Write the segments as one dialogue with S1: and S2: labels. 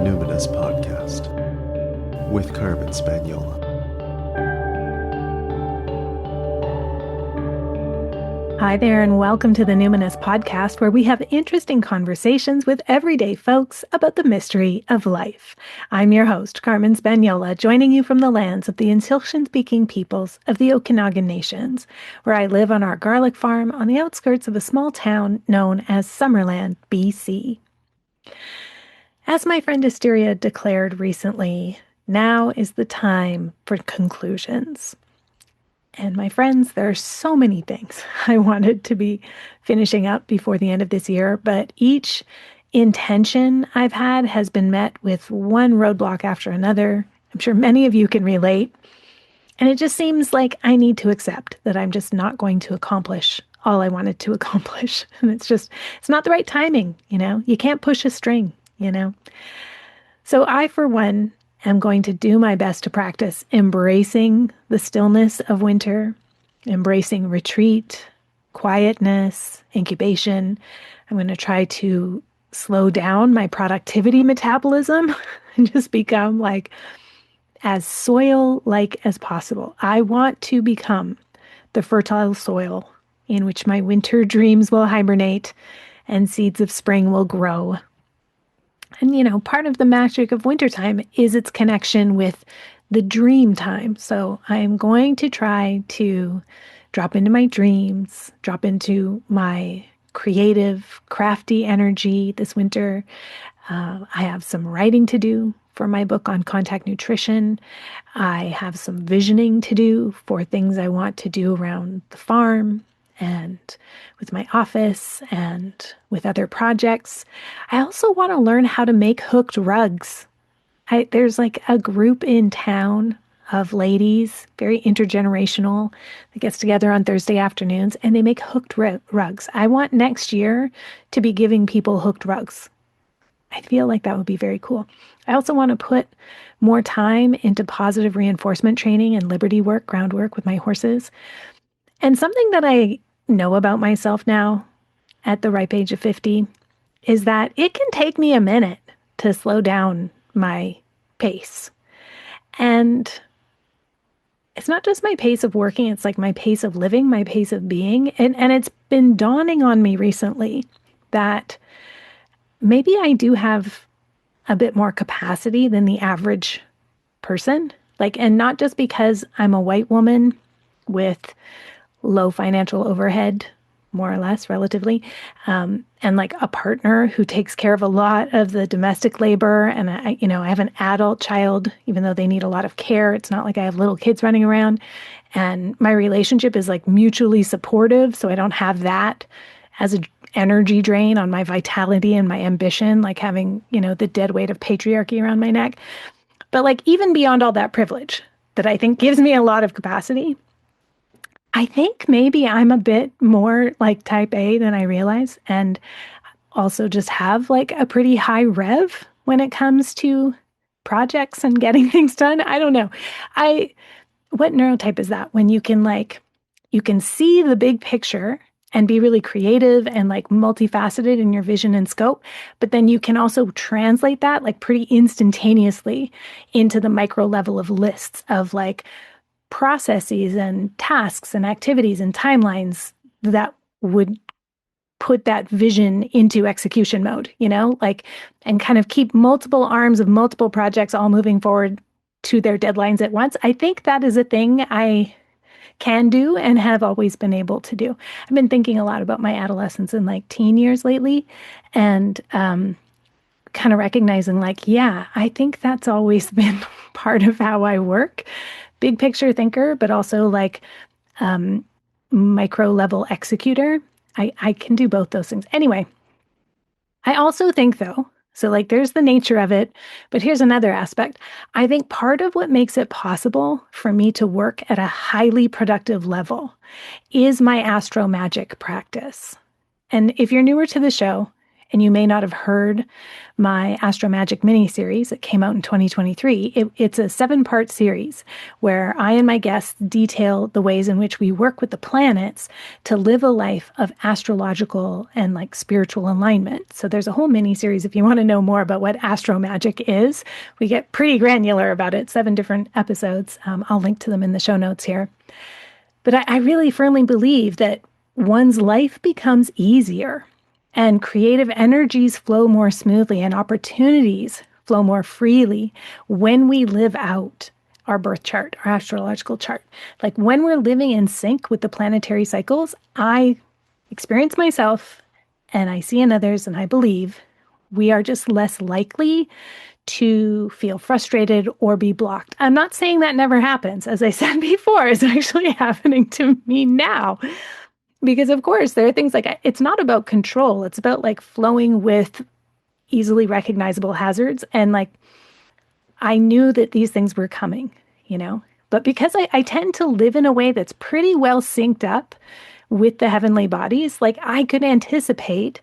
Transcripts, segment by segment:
S1: Numinous Podcast with Carmen Spaniola.
S2: Hi there, and welcome to the Numinous Podcast, where we have interesting conversations with everyday folks about the mystery of life. I'm your host, Carmen Spaniola, joining you from the lands of the Insilkshin-speaking peoples of the Okanagan Nations, where I live on our garlic farm on the outskirts of a small town known as Summerland, BC. As my friend Asteria declared recently, now is the time for conclusions. And my friends, there are so many things I wanted to be finishing up before the end of this year, but each intention I've had has been met with one roadblock after another. I'm sure many of you can relate. And it just seems like I need to accept that I'm just not going to accomplish all I wanted to accomplish. And it's not the right timing, You can't push a string, So I, for one, I'm going to do my best to practice embracing the stillness of winter, embracing retreat, quietness, incubation. I'm going to try to slow down my productivity metabolism and just become as soil-like as possible. I want to become the fertile soil in which my winter dreams will hibernate and seeds of spring will grow. And, part of the magic of wintertime is its connection with the dream time. So I'm going to try to drop into my dreams, drop into my creative, crafty energy this winter. I have some writing to do for my book on contact nutrition. I have some visioning to do for things I want to do around the farm and with my office and with other projects. I also want to learn how to make hooked rugs. There's a group in town of ladies, very intergenerational, that gets together on Thursday afternoons, and they make hooked rugs. I want next year to be giving people hooked rugs. I feel like that would be very cool. I also want to put more time into positive reinforcement training and liberty work, groundwork with my horses. And something that I know about myself now at the ripe age of 50 is that it can take me a minute to slow down my pace. And it's not just my pace of working, it's like my pace of living, my pace of being. And it's been dawning on me recently that maybe I do have a bit more capacity than the average person. And not just because I'm a white woman with low financial overhead, more or less, relatively, and a partner who takes care of a lot of the domestic labor. And I have an adult child, even though they need a lot of care. It's not like I have little kids running around. And my relationship is mutually supportive, so I don't have that as an energy drain on my vitality and my ambition, having, the dead weight of patriarchy around my neck. But even beyond all that privilege that I think gives me a lot of capacity, I think maybe I'm a bit more type A than I realize, and also just have a pretty high rev when it comes to projects and getting things done. I don't know. What neurotype is that? When you can see the big picture and be really creative and multifaceted in your vision and scope, but then you can also translate that pretty instantaneously into the micro level of lists of processes and tasks and activities and timelines that would put that vision into execution mode, and kind of keep multiple arms of multiple projects all moving forward to their deadlines at once. I think that is a thing I can do and have always been able to do. I've been thinking a lot about my adolescence and teen years lately, and kind of recognizing I think that's always been part of how I work. Big picture thinker, but also micro level executor. I can do both those things. Anyway, I also think though, so there's the nature of it, but here's another aspect. I think part of what makes it possible for me to work at a highly productive level is my astro magic practice. And if you're newer to the show and you may not have heard my Astro Magic mini-series. It came out in 2023. It's a 7-part series where I and my guests detail the ways in which we work with the planets to live a life of astrological and like spiritual alignment. So there's a whole mini-series if you want to know more about what Astro Magic is. We get pretty granular about it, 7 different episodes. I'll link to them in the show notes here. But I really firmly believe that one's life becomes easier and creative energies flow more smoothly and opportunities flow more freely when we live out our birth chart, our astrological chart. Like when we're living in sync with the planetary cycles, I experience myself and I see in others, and I believe we are just less likely to feel frustrated or be blocked. I'm not saying that never happens. As I said before, it's actually happening to me now. Because of course, there are things like, it's not about control. It's about like flowing with easily recognizable hazards. And like, I knew that these things were coming, but because I tend to live in a way that's pretty well synced up with the heavenly bodies, like I could anticipate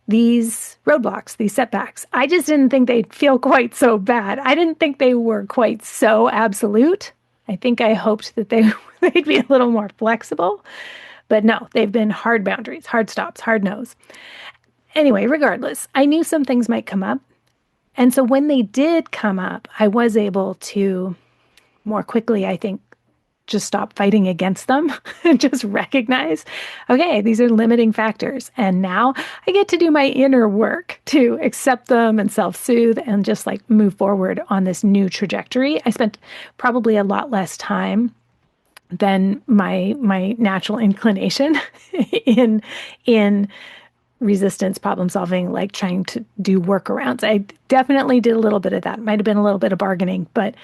S2: these roadblocks, these setbacks. I just didn't think they'd feel quite so bad. I didn't think they were quite so absolute. I think I hoped that they'd be a little more flexible. But no, they've been hard boundaries, hard stops, hard no's. Anyway, regardless, I knew some things might come up. And so when they did come up, I was able to more quickly, I think, just stop fighting against them and just recognize, okay, these are limiting factors. And now I get to do my inner work to accept them and self-soothe and just like move forward on this new trajectory. I spent probably a lot less time than my natural inclination in resistance problem solving, like trying to do workarounds. I definitely did a little bit of that. Might have been a little bit of bargaining, but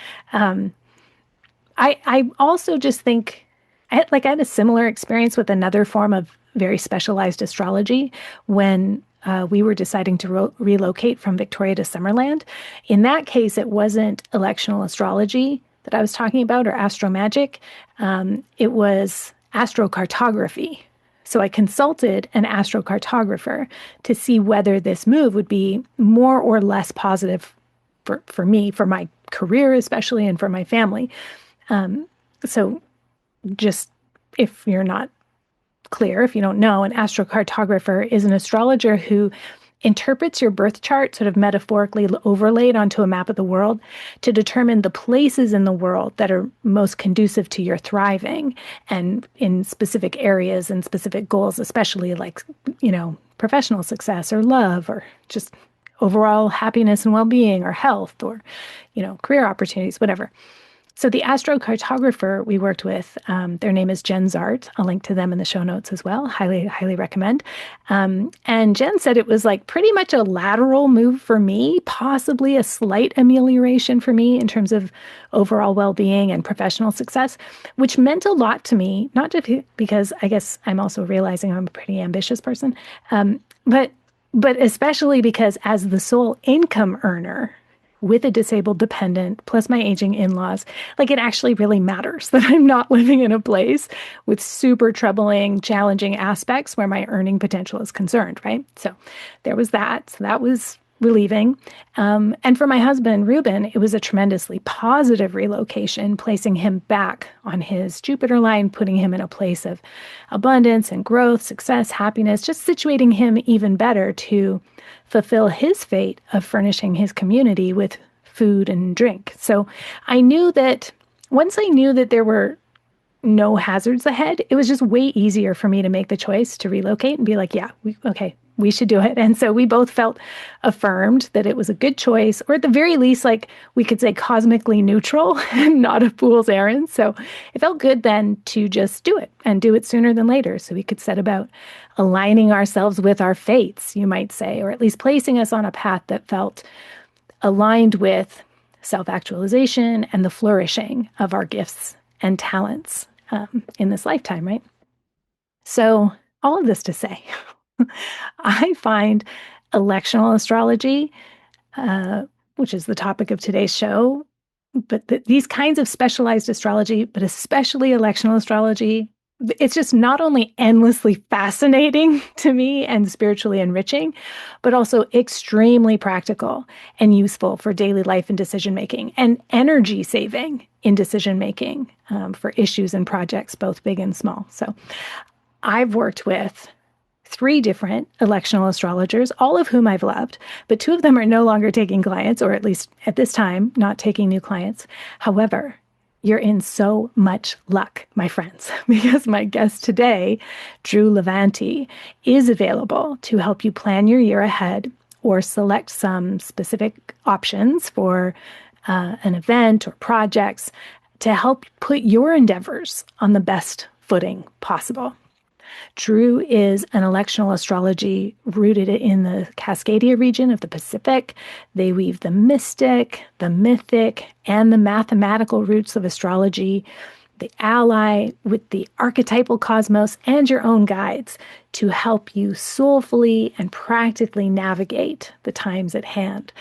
S2: I also just think I had a similar experience with another form of very specialized astrology when we were deciding to relocate from Victoria to Summerland. In that case, it wasn't electional astrology that I was talking about or astro magic. It was astrocartography. So I consulted an astrocartographer to see whether this move would be more or less positive for me, for my career especially, and for my family. So just if you're not clear, if you don't know, an astrocartographer is an astrologer who interprets your birth chart sort of metaphorically overlaid onto a map of the world to determine the places in the world that are most conducive to your thriving and in specific areas and specific goals, especially like, professional success or love or just overall happiness and well-being or health or, career opportunities, whatever. So the astrocartographer we worked with, their name is Jen Zart. I'll link to them in the show notes as well. Highly, highly recommend. And Jen said it was like pretty much a lateral move for me, possibly a slight amelioration for me in terms of overall well-being and professional success, which meant a lot to me, not just because I guess I'm also realizing I'm a pretty ambitious person, but especially because as the sole income earner, with a disabled dependent, plus my aging in-laws, like it actually really matters that I'm not living in a place with super troubling, challenging aspects where my earning potential is concerned, right? So there was that. So that was relieving. And for my husband, Ruben, it was a tremendously positive relocation, placing him back on his Jupiter line, putting him in a place of abundance and growth, success, happiness, just situating him even better to fulfill his fate of furnishing his community with food and drink. So I knew that once I knew that there were no hazards ahead, it was just way easier for me to make the choice to relocate and be like, yeah, we should do it. And so we both felt affirmed that it was a good choice, or at the very least, like we could say cosmically neutral and not a fool's errand. So it felt good then to just do it and do it sooner than later. So we could set about aligning ourselves with our fates, you might say, or at least placing us on a path that felt aligned with self-actualization and the flourishing of our gifts and talents in this lifetime, right? So all of this to say, I find electional astrology, which is the topic of today's show, but these kinds of specialized astrology, but especially electional astrology, it's just not only endlessly fascinating to me and spiritually enriching, but also extremely practical and useful for daily life and decision making and energy saving in decision making for issues and projects, both big and small. So I've worked with three different electional astrologers, all of whom I've loved, but two of them are no longer taking clients, or at least at this time, not taking new clients. However, you're in so much luck, my friends, because my guest today, Drew Levanti, is available to help you plan your year ahead or select some specific options for an event or projects to help put your endeavors on the best footing possible. Drew is an electional astrology rooted in the Cascadia region of the Pacific. They weave the mystic, the mythic, and the mathematical roots of astrology. They ally with the archetypal cosmos and your own guides to help you soulfully and practically navigate the times at hand.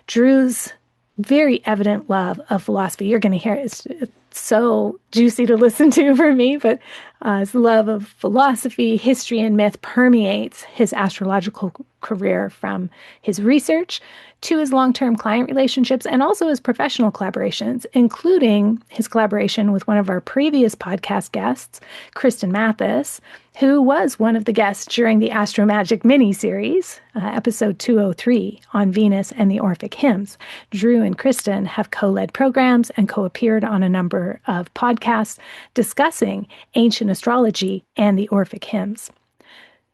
S2: Drew's very evident love of philosophy. You're going to hear it's so juicy to listen to for me, but his love of philosophy, history, and myth permeates his astrological career from his research to his long-term client relationships and also his professional collaborations, including his collaboration with one of our previous podcast guests, Kristen Mathis, who was one of the guests during the Astro Magic mini-series, episode 203 on Venus and the Orphic Hymns. Drew and Kristen have co-led programs and co-appeared on a number of podcasts discussing ancient astrology and the Orphic Hymns.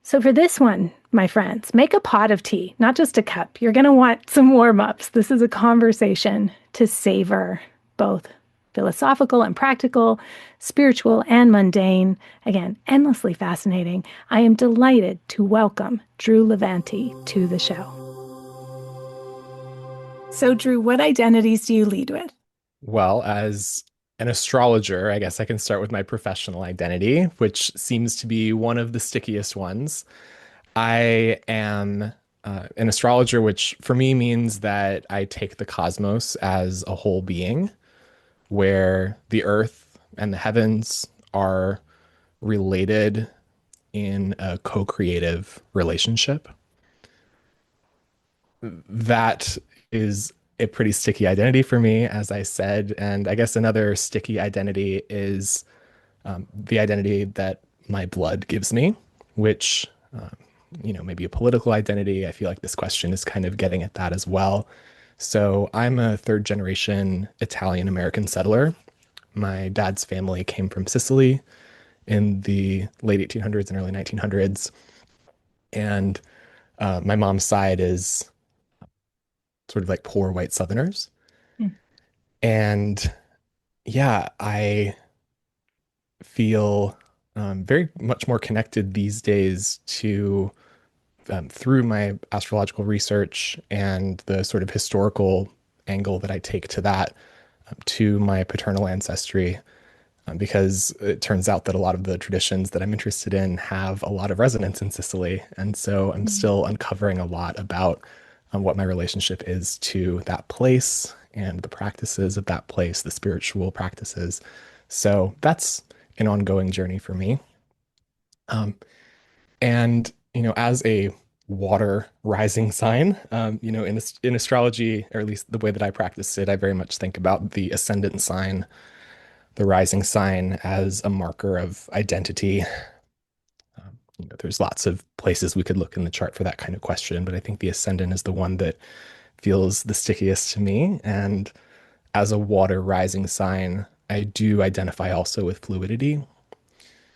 S2: So for this one, my friends, make a pot of tea, not just a cup. You're going to want some warm-ups. This is a conversation to savor both philosophical and practical, spiritual and mundane. Again, endlessly fascinating. I am delighted to welcome Drew Levanti to the show. So, Drew, what identities do you lead with?
S3: Well, as an astrologer, I guess I can start with my professional identity, which seems to be one of the stickiest ones. I am an astrologer, which for me means that I take the cosmos as a whole being, where the earth and the heavens are related in a co-creative relationship. That is a pretty sticky identity for me, as I said. And I guess another sticky identity is the identity that my blood gives me, which, maybe a political identity. I feel like this question is kind of getting at that as well. So I'm a third generation Italian American settler. My dad's family came from Sicily in the late 1800s and early 1900s. And my mom's side is sort of like poor white Southerners.
S2: Mm.
S3: And yeah, I feel very much more connected these days to through my astrological research and the sort of historical angle that I take to that to my paternal ancestry, because it turns out that a lot of the traditions that I'm interested in have a lot of resonance in Sicily. And so I'm still uncovering a lot about what my relationship is to that place and the practices of that place, the spiritual practices. So that's an ongoing journey for me. And, as a water rising sign, in astrology, or at least the way that I practice it, I very much think about the ascendant sign, the rising sign, as a marker of identity. There's lots of places we could look in the chart for that kind of question, but I think the ascendant is the one that feels the stickiest to me. And as a water rising sign, I do identify also with fluidity.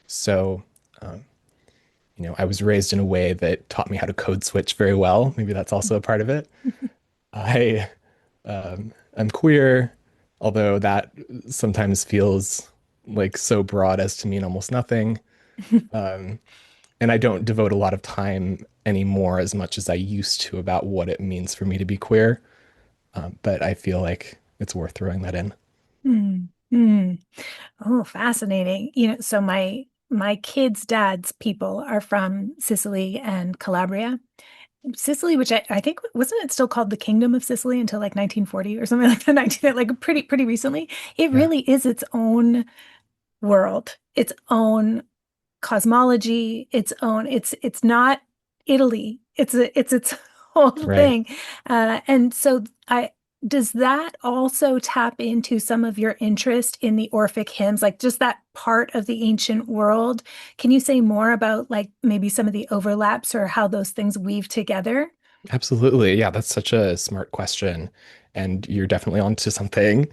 S3: So, I was raised in a way that taught me how to code switch very well. Maybe that's also a part of it. I am queer, although that sometimes feels like so broad as to mean almost nothing. And I don't devote a lot of time anymore as much as I used to about what it means for me to be queer. But I feel like it's worth throwing that in.
S2: Mm. Mm. Oh, fascinating. So my kids' dad's people are from Sicily and Calabria. Sicily, which I think wasn't it still called the Kingdom of Sicily until like 1940 or something like that, 19, like pretty recently. It
S3: Yeah.
S2: really is its own world, its own cosmology, its own. It's not Italy. It's its whole
S3: Right.
S2: thing. And so I does that also tap into some of your interest in the Orphic hymns, like just that part of the ancient world? Can you say more about like maybe some of the overlaps or how those things weave together?
S3: Absolutely. Yeah, that's such a smart question. And you're definitely onto something.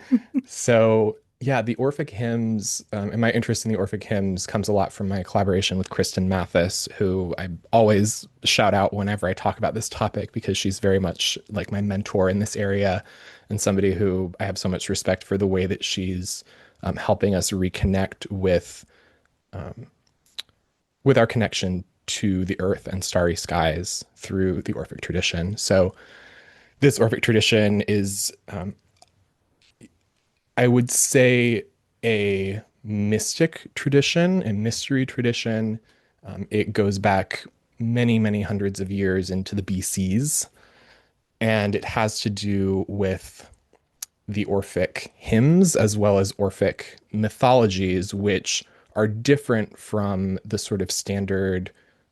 S3: So, yeah, the Orphic hymns, and my interest in the Orphic hymns comes a lot from my collaboration with Kristen Mathis, who I always shout out whenever I talk about this topic because she's very much like my mentor in this area and somebody who I have so much respect for the way that she's helping us reconnect um, with our connection to the earth and starry skies through the Orphic tradition. So, this Orphic tradition is, I would say, a mystic tradition, a mystery tradition. It goes back many, many hundreds of years into the BCs, and it has to do with the Orphic hymns as well as Orphic mythologies, which are different from the sort of standard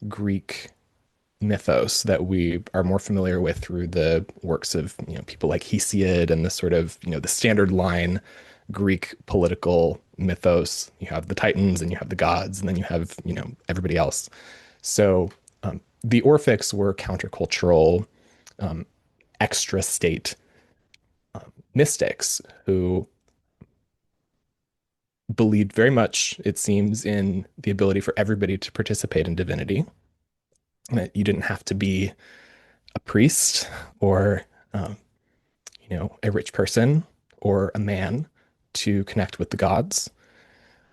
S3: Greek mythos that we are more familiar with through the works of people like Hesiod and the sort of the standard line Greek political mythos. You have the Titans and you have the gods, and then you have everybody else. So the Orphics were countercultural, extra state mystics who believed very much, it seems, in the ability for everybody to participate in divinity. That you didn't have to be a priest or um, a rich person or a man to connect with the gods.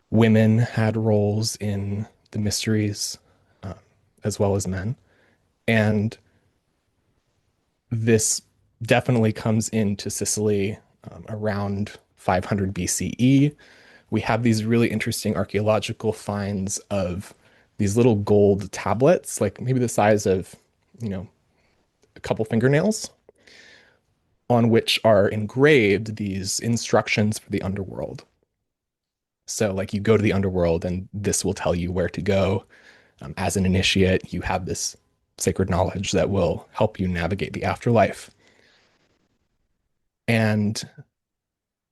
S3: Women had roles in the mysteries uh, as well as men. And this definitely comes into Sicily around 500 BCE. We have these really interesting archaeological finds of these little gold tablets, like maybe the size of, you know, a couple fingernails, on which are engraved these instructions for the underworld. So, like, you go to the underworld, and this will tell you where to go. As an initiate, you have this sacred knowledge that will help you navigate the afterlife. And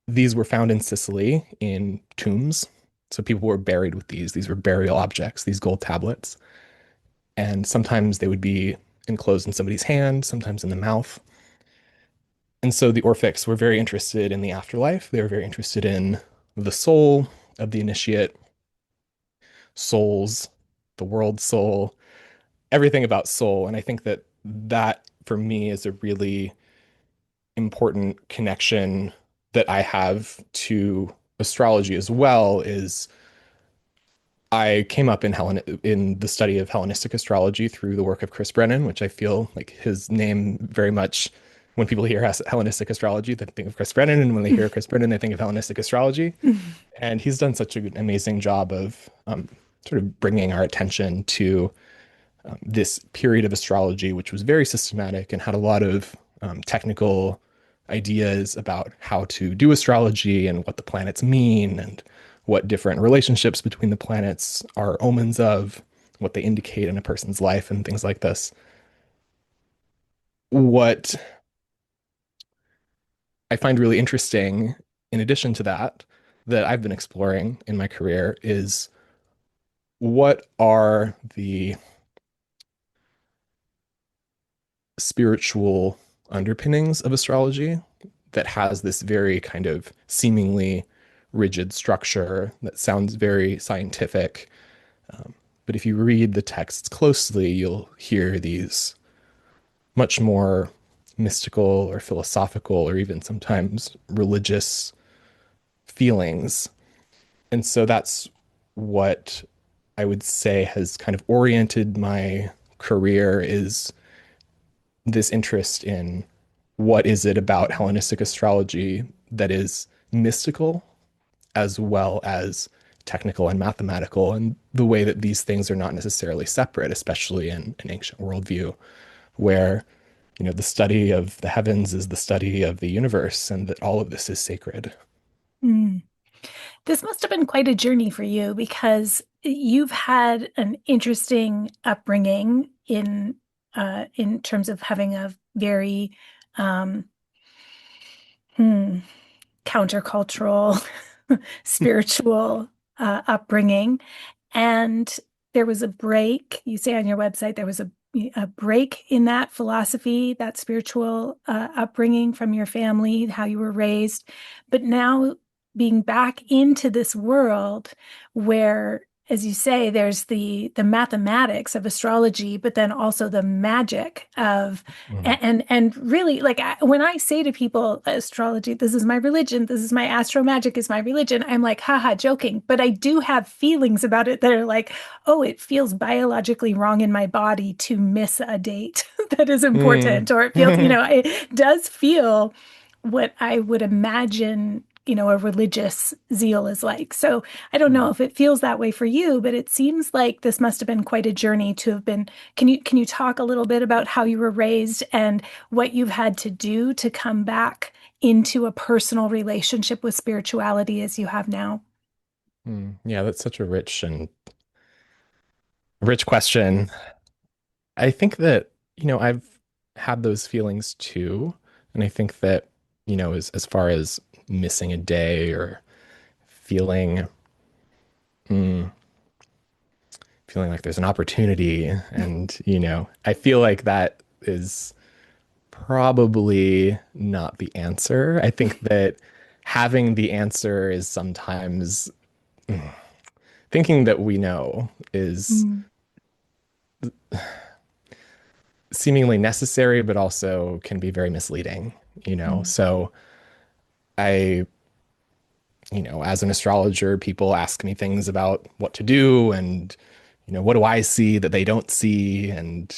S3: these were found in Sicily in tombs. So, people were buried with these. These were burial objects, these gold tablets. And sometimes they would be enclosed in somebody's hand, sometimes in the mouth. And so the Orphics were very interested in the afterlife. They were very interested in the soul of the initiate, souls, the world soul, everything about soul. And I think that that for me is a really important connection that I have to astrology as well is I came up in the study of Hellenistic astrology through the work of Chris Brennan, which I feel like his name very much, when people hear Hellenistic astrology, they think of Chris Brennan, and when they hear Chris Brennan, they think of Hellenistic astrology. And he's done such an amazing job of sort of bringing our attention to this period of astrology, which was very systematic and had a lot of technical ideas about how to do astrology and what the planets mean and what different relationships between the planets are omens of, what they indicate in a person's life, and things like this. What I find really interesting, in addition to that, that I've been exploring in my career is what are the spiritual underpinnings of astrology that has this very kind of seemingly rigid structure that sounds very scientific. But if you read the texts closely, you'll hear these much more mystical or philosophical or even sometimes religious feelings. And so that's what I would say has kind of oriented my career is this interest in what is it about Hellenistic astrology that is mystical as well as technical and mathematical, and the way that these things are not necessarily separate, especially in an ancient worldview where the study of the heavens is the study of the universe and that all of this is sacred.
S2: Mm. This must have been quite a journey for you because you've had an interesting upbringing in terms of having a very um, hmm, countercultural, spiritual upbringing. And there was a break, you say on your website, there was a break in that philosophy, that spiritual upbringing from your family, how you were raised. But now being back into this world where, as you say, there's the mathematics of astrology, but then also the magic of
S3: Mhm.
S2: and really, like, when I say to people, astrology, this is my religion, this is my astro magic is my religion, I'm like, haha, joking. But I do have feelings about it that are like, oh, it feels biologically wrong in my body to miss a date that is
S3: Mm.
S2: important, or it feels, it does feel what I would imagine, a religious zeal is like. So I don't know if it feels that way for you, but it seems like this must have been quite a journey to have been. Can you talk a little bit about how you were raised and what you've had to do to come back into a personal relationship with spirituality as you have now?
S3: Yeah, that's such a rich question. I think that, I've had those feelings too. And I think that, as far as missing a day or feeling, mm, feeling like there's an opportunity. And, I feel like that is probably not the answer. I think that having the answer is sometimes thinking that we know is
S2: Mm,
S3: seemingly necessary, but. Can be very misleading.
S2: mm,
S3: So I, as an astrologer, people ask me things about what to do and, what do I see that they don't see? And,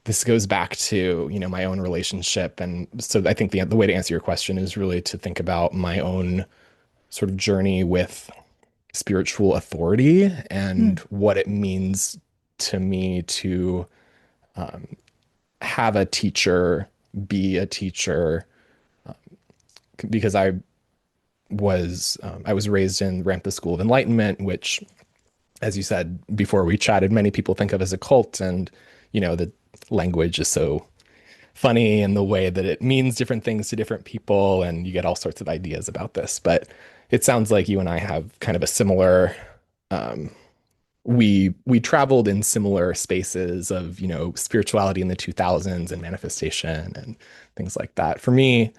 S3: this goes back to, my own relationship. And so I think the way to answer your question is really to think about my own sort of journey with spiritual authority and
S2: mm,
S3: what it means to me to have a teacher, be a teacher, because I was raised in Ramtha School of Enlightenment, which, as you said before we chatted, many people think of as a cult, and the language is so funny in the way that it means different things to different people, and you get all sorts of ideas about this. But it sounds like you and I have kind of a similar we traveled in similar spaces of spirituality in the 2000s and manifestation and things like that. For me,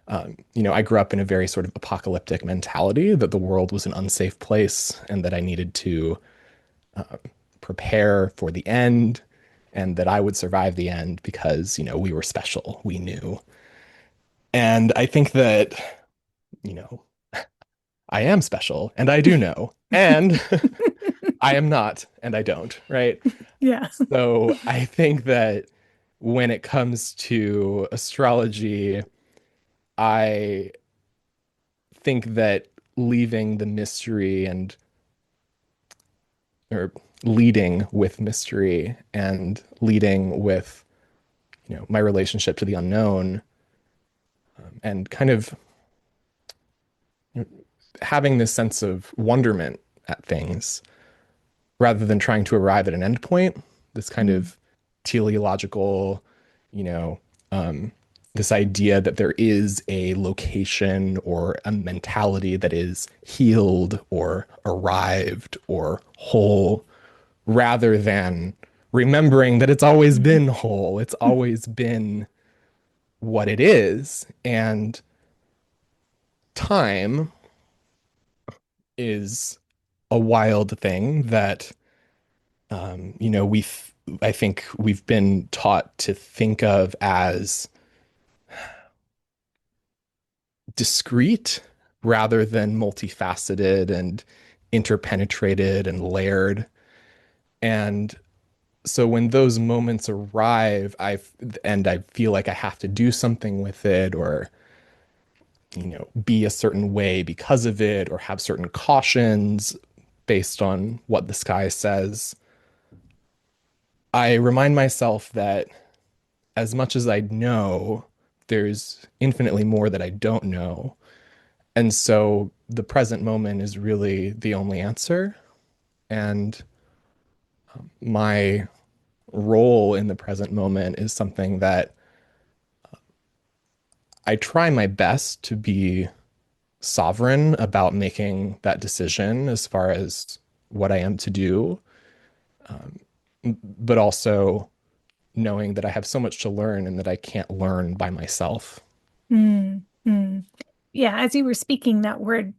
S3: I grew up in a very sort of apocalyptic mentality that the world was an unsafe place and that I needed to prepare for the end and that I would survive the end because we were special, we knew. And I think that you know I am special and I do know, and I am not and I don't, right?
S2: yeah.
S3: So I think that when it comes to astrology, I think that leaving the mystery and or leading with mystery and leading with my relationship to the unknown and kind of having this sense of wonderment at things rather than trying to arrive at an endpoint, this kind
S2: Mm,
S3: of teleological, you know, um, this idea that there is a location or a mentality that is healed or arrived or whole, rather than remembering that it's always
S2: mm,
S3: been whole, it's always been what it is. And time is a wild thing that I think we've been taught to think of as discrete rather than multifaceted and interpenetrated and layered. And so when those moments arrive, I feel like I have to do something with it or be a certain way because of it or have certain cautions based on what the sky says. I remind myself that as much as I know, there's infinitely more that I don't know. And so the present moment is really the only answer. And my role in the present moment is something that I try my best to be sovereign about making that decision as far as what I am to do, but also knowing that I have so much to learn and that I can't learn by myself.
S2: Mm, mm. Yeah, as you were speaking, that word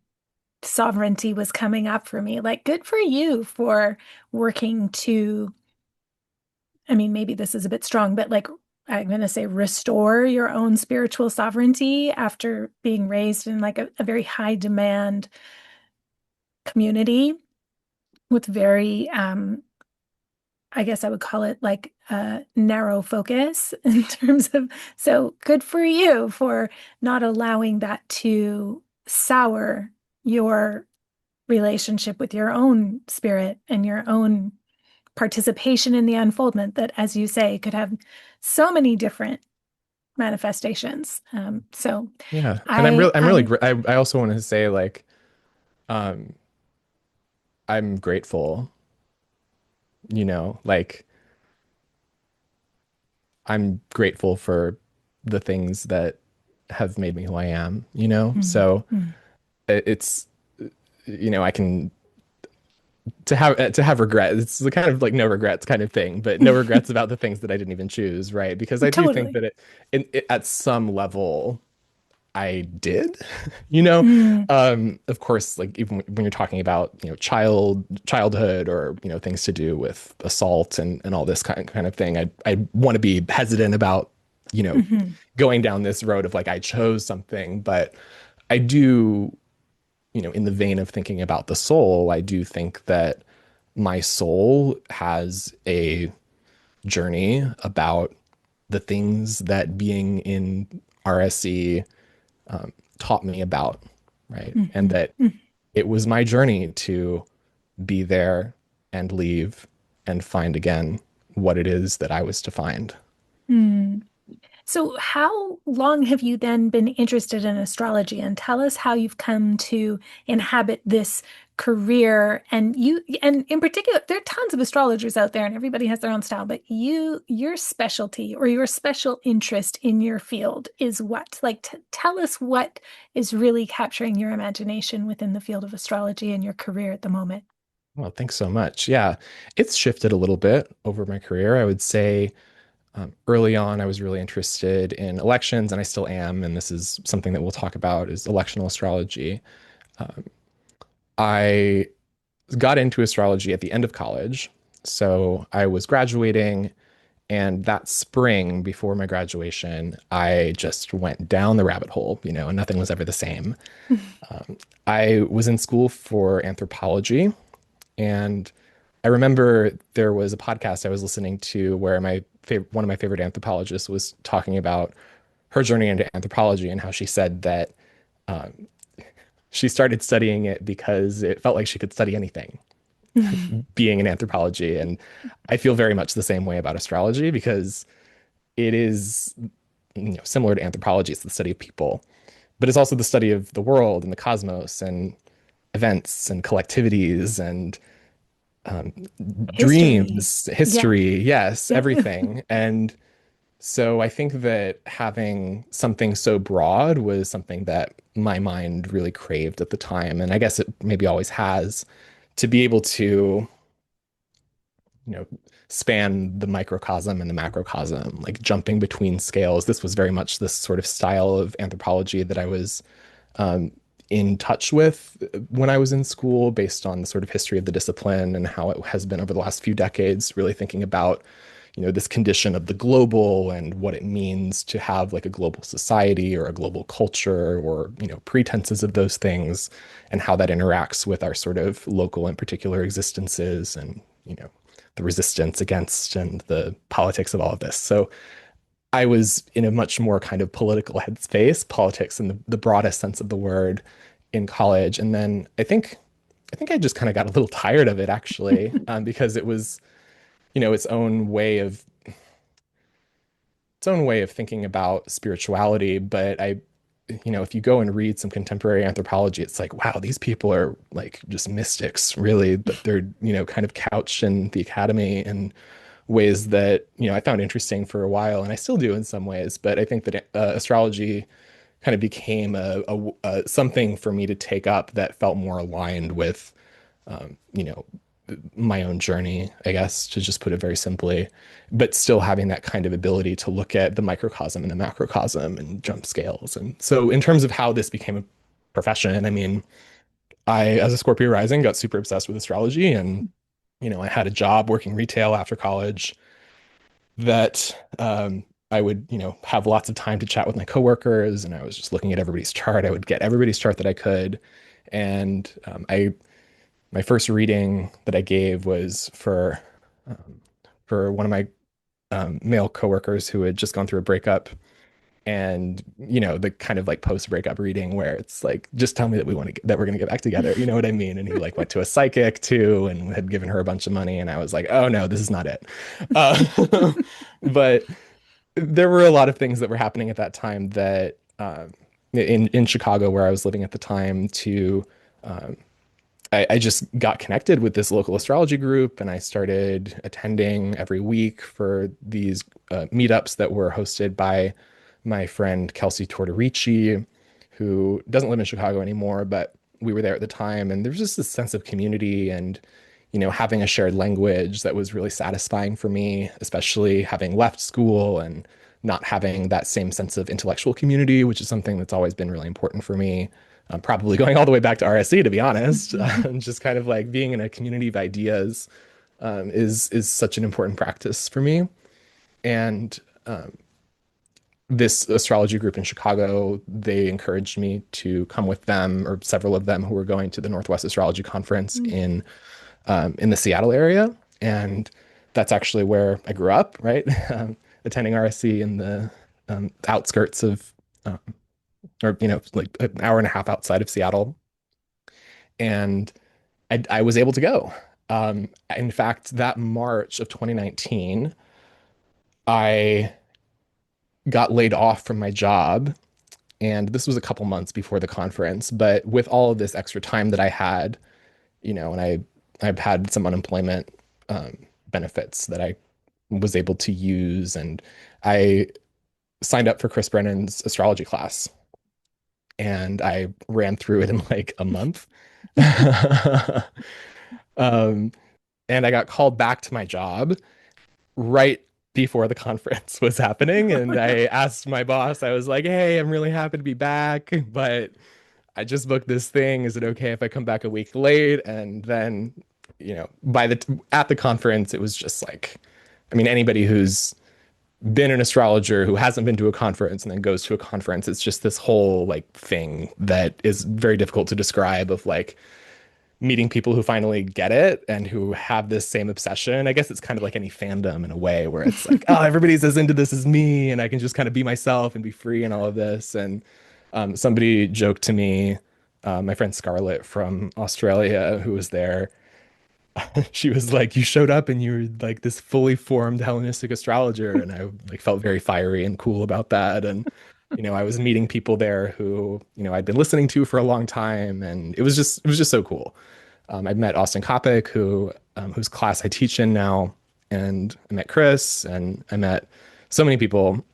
S2: sovereignty was coming up for me. Like, good for you for working to, I mean, maybe this is a bit strong, but like, I'm going to say restore your own spiritual sovereignty after being raised in like a very high demand community with very, I guess I would call it like a narrow focus in terms of, so good for you for not allowing that to sour your relationship with your own spirit and your own participation in the unfoldment that, as you say, could have so many different manifestations. So
S3: Yeah. And
S2: I,
S3: I'm really,
S2: I,
S3: I also want to say like, um, I'm grateful, like I'm grateful for the things that have made me who I am,
S2: mm,
S3: So
S2: mm,
S3: it's, I can to have regret. It's the kind of like no regrets kind of thing, but no regrets about the things that I didn't even choose, right? Because I do think
S2: totally.
S3: that it at some level I did, you know.
S2: Mm,
S3: Of course, like even when you're talking about childhood or things to do with assault and all this kind of thing, I want to be hesitant about you know
S2: mhm,
S3: going down this road of like I chose something, but I do in the vein of thinking about the soul, I do think that my soul has a journey about the things that being in RSE taught me about, right? And
S2: mhm,
S3: that it was my journey to be there and leave and find again what it is that I was to find.
S2: mm. So, how long have you then been interested in astrology? And tell us how you've come to inhabit this career. And in particular, there are tons of astrologers out there, and everybody has their own style. But your specialty or your special interest in your field is what? Like, tell us what is really capturing your imagination within the field of astrology and your career at the moment.
S3: Well, thanks so much. Yeah, it's shifted a little bit over my career. I would say early on, I was really interested in elections, and I still am. And this is something that we'll talk about is electional astrology. I got into astrology at the end of college. So I was graduating, and that spring before my graduation, I just went down the rabbit hole, and nothing was ever the same. I was in school for anthropology, and I remember there was a podcast I was listening to where one of my favorite anthropologists was talking about her journey into anthropology and how she said that she started studying it because it felt like she could study anything, being in anthropology. And I feel very much the same way about astrology because it is, similar to anthropology, it's the study of people, but it's also the study of the world and the cosmos and events and collectivities and
S2: History.
S3: dreams,
S2: Yeah.
S3: history, yes,
S2: Yeah.
S3: everything. And so I think that having something so broad was something that my mind really craved at the time. And I guess it maybe always has to be able to, you know, span the microcosm and the macrocosm, like jumping between scales. This was very much this sort of style of anthropology that I was um, in touch with when I was in school, based on the sort of history of the discipline and how it has been over the last few decades, really thinking about, this condition of the global and what it means to have like a global society or a global culture or, pretenses of those things and how that interacts with our sort of local and particular existences and, the resistance against and the politics of all of this. So I was in a much more kind of political headspace, politics in the broadest sense of the word in college. And then I think I just kind of got a little tired of it actually, because it was, its own way of thinking about spirituality. But if you go and read some contemporary anthropology, it's like, wow, these people are like just mystics, really, but they're, kind of couched in the academy in ways that, I found interesting for a while, and I still do in some ways. But I think that astrology kind of became something for me to take up that felt more aligned with, um, you know, my own journey, I guess, to just put it very simply, but still having that kind of ability to look at the microcosm and the macrocosm and jump scales. And so, in terms of how this became a profession, I mean, as a Scorpio rising, got super obsessed with astrology, and I had a job working retail after college that I would, have lots of time to chat with my coworkers, and I was just looking at everybody's chart. I would get everybody's chart that I could, and my first reading that I gave was for one of my male coworkers who had just gone through a breakup, and the kind of like post breakup reading where it's like, just tell me that that we're going to get back together, you know what I mean? And he like went to a psychic too and had given her a bunch of money, and I was like, oh no, this is not it. uh, but there were a lot of things that were happening at that time that in Chicago, where I was living at the time, to um, I just got connected with this local astrology group, and I started attending every week for these meetups that were hosted by my friend Kelsey Tortorici, who doesn't live in Chicago anymore, but we were there at the time. And there was just this sense of community and, having a shared language that was really satisfying for me, especially having left school and not having that same sense of intellectual community, which is something that's always been really important for me. Probably going all the way back to RSC, to be honest. Just kind of like being in a community of ideas is such an important practice for me. And this astrology group in Chicago, they encouraged me to come with them, or several of them who were going to the Northwest Astrology Conference in the Seattle area. And that's actually where I grew up, right? Attending RSC in the outskirts of, or, like an hour and a half outside of Seattle. And I was able to go. In fact, that March of 2019, I got laid off from my job. And this was a couple months before the conference. But with all of this extra time that I had, and I've had some unemployment um, benefits that I was able to use, and I signed up for Chris Brennan's astrology class, and I ran through it in like a month. um, and I got called back to my job right before the conference was happening. And I asked my boss, I was like, hey, I'm really happy to be back, but I just booked this thing. Is it okay if I come back a week late? And then, at the conference, it was just like, I mean, anybody who's been an astrologer who hasn't been to a conference and then goes to a conference, it's just this whole like thing that is very difficult to describe, of like meeting people who finally get it and who have this same obsession. I guess it's kind of like any fandom in a way, where it's like, oh, everybody's as into this as me, and I can just kind of be myself and be free and all of this. And somebody joked to me, my friend Scarlett from Australia, who was there, she was like, you showed up and you were like this fully formed Hellenistic astrologer. And I like felt very fiery and cool about that. And, I was meeting people there who, I'd been listening to for a long time. And it was just so cool. I met Austin Kopic, whose class I teach in now. And I met Chris, and I met so many people.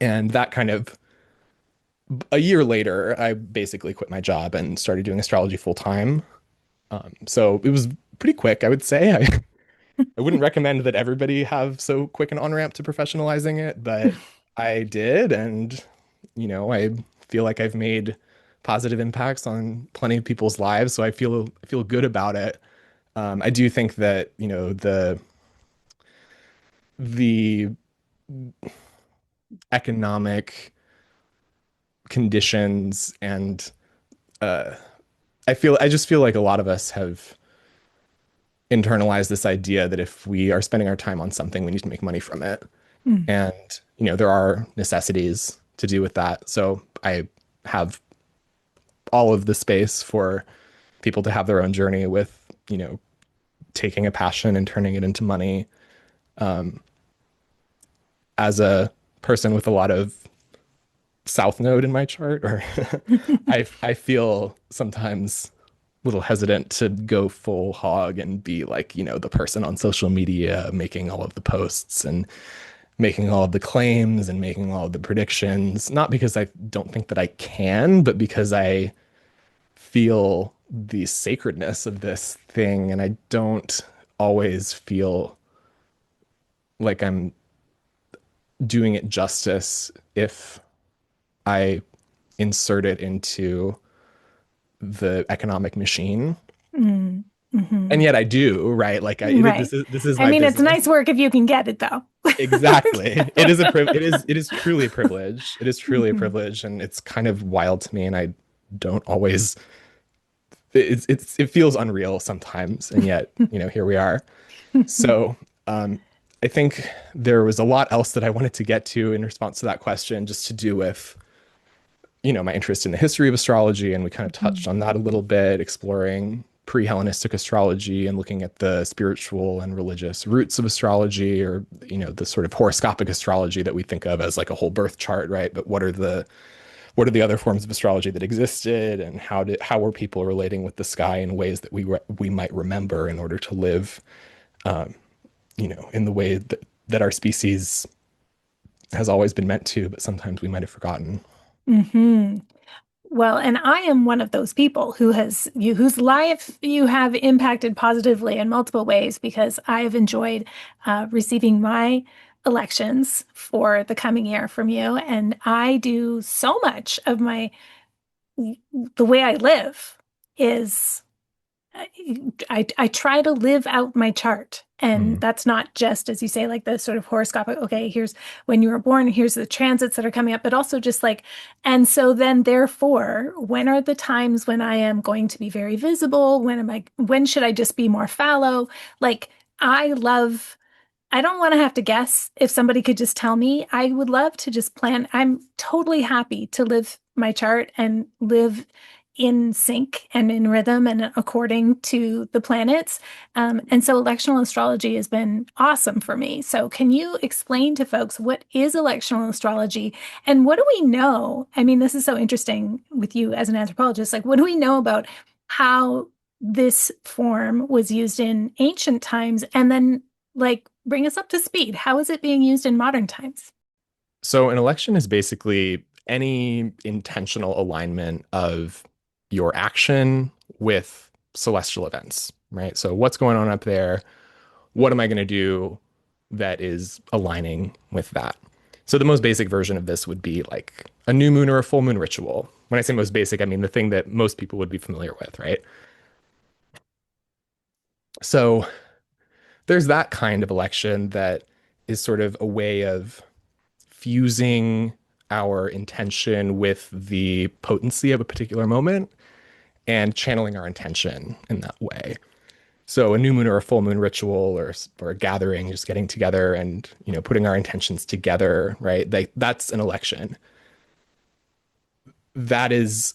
S3: And that kind of, a year later, I basically quit my job and started doing astrology full time. So it was pretty quick, I would say. I wouldn't recommend that everybody have so quick an on-ramp to professionalizing it, but I did. And, I feel like I've made positive impacts on plenty of people's lives. So I feel good about it. I do think that, the economic conditions and uh, I just feel like a lot of us have internalized this idea that if we are spending our time on something, we need to make money from it.
S2: Mm.
S3: And, there are necessities to do with that. So I have all of the space for people to have their own journey with, taking a passion and turning it into money. Um, as a person with a lot of south node in my chart, or I feel sometimes a little hesitant to go full hog and be like, the person on social media making all of the posts and making all of the claims and making all of the predictions, not because I don't think that I can, but because I feel the sacredness of this thing, and I don't always feel like I'm doing it justice if I insert it into the economic machine.
S2: Mm,
S3: And
S2: hmm.
S3: yet I do, right? Like
S2: Right.
S3: this is
S2: I
S3: my
S2: mean, it's
S3: business.
S2: nice work if you can get it, though.
S3: Exactly. It is truly a privilege. It is truly a
S2: Mhm.
S3: privilege, and it's kind of wild to me, and I don't always it feels unreal sometimes, and yet, here we are. So, I think there was a lot else that I wanted to get to in response to that question, just to do with, my interest in the history of astrology. And we kind of touched on that a little bit, exploring pre-Hellenistic astrology and looking at the spiritual and religious roots of astrology, or, the sort of horoscopic astrology that we think of as like a whole birth chart, right? But what are the other forms of astrology that existed, and how were people relating with the sky in ways that we might remember in order to live, in the way that our species has always been meant to, but sometimes we might have forgotten.
S2: Hmm. Well, and I am one of those people whose life you have impacted positively in multiple ways, because I have enjoyed receiving my elections for the coming year from you, and I do so much of the way I live is I try to live out my chart. And
S3: Mm.
S2: that's not just, as you say, like the sort of horoscopic, okay, here's when you were born, here's the transits that are coming up, but also just like, and so then therefore, when are the times when I am going to be very visible? When should I just be more fallow? Like, I love I don't want to have to guess. If somebody could just tell me, I would love to just plan. I'm totally happy to live my chart and live in sync and in rhythm and according to the planets. And so electional astrology has been awesome for me. So, can you explain to folks what is electional astrology and what do we know? I mean, this is so interesting with you as an anthropologist. Like, what do we know about how this form was used in ancient times, and then like bring us up to speed? How is it being used in modern times?
S3: So an election is basically any intentional alignment of your action with celestial events, right? So what's going on up there? What am I going to do that is aligning with that? So the most basic version of this would be like a new moon or a full moon ritual. When I say most basic, I mean the thing that most people would be familiar with, right? So there's that kind of election that is sort of a way of fusing our intention with the potency of a particular moment and channeling our intention in that way. So a new moon or a full moon ritual, or a gathering, just getting together and, putting our intentions together, right? That's an election. That is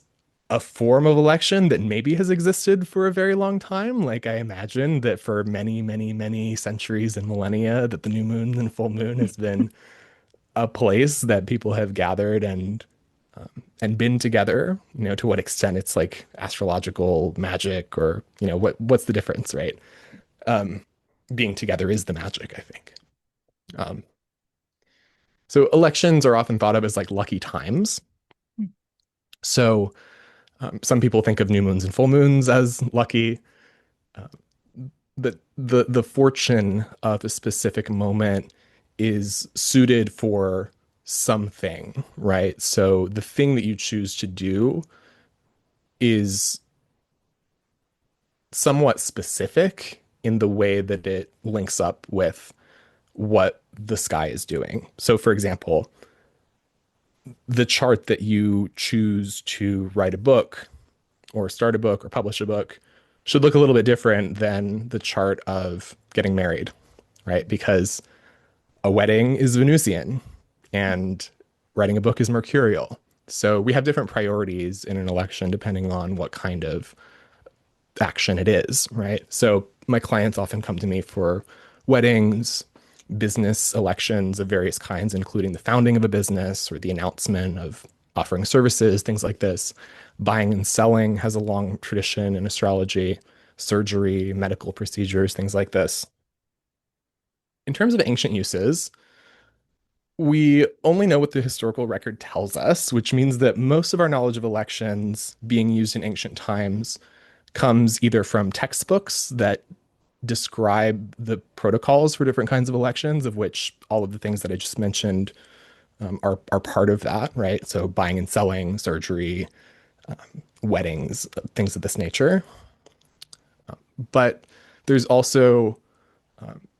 S3: a form of election that maybe has existed for a very long time. Like, I imagine that for many, many, many centuries and millennia, that the new moon and full moon has been a place that people have gathered and been together. To what extent it's like astrological magic, or what's the difference, right? Being together is the magic, I think. Um, so elections are often thought of as like lucky times. So some people think of new moons and full moons as lucky. Uh, the fortune of a specific moment is suited for something, right? So the thing that you choose to do is somewhat specific in the way that it links up with what the sky is doing. So, for example, the chart that you choose to write a book or start a book or publish a book should look a little bit different than the chart of getting married, right? Because a wedding is Venusian and writing a book is mercurial. So we have different priorities in an election depending on what kind of action it is, right? So my clients often come to me for weddings, business elections of various kinds, including the founding of a business or the announcement of offering services, things like this. Buying and selling has a long tradition in astrology, surgery, medical procedures, things like this. In terms of ancient uses, we only know what the historical record tells us, which means that most of our knowledge of elections being used in ancient times comes either from textbooks that describe the protocols for different kinds of elections, of which all of the things that I just mentioned are part of that, right? So buying and selling, surgery, weddings, things of this nature. But there's also,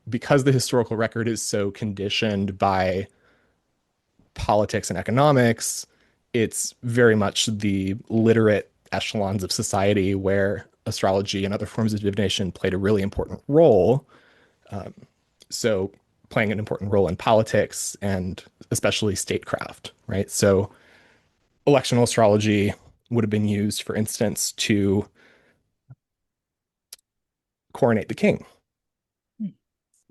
S3: because the historical record is so conditioned by politics and economics, it's very much the literate echelons of society where astrology and other forms of divination played a really important role. So playing an important role in politics and especially statecraft, right? So electional astrology would have been used, for instance, to coronate the king.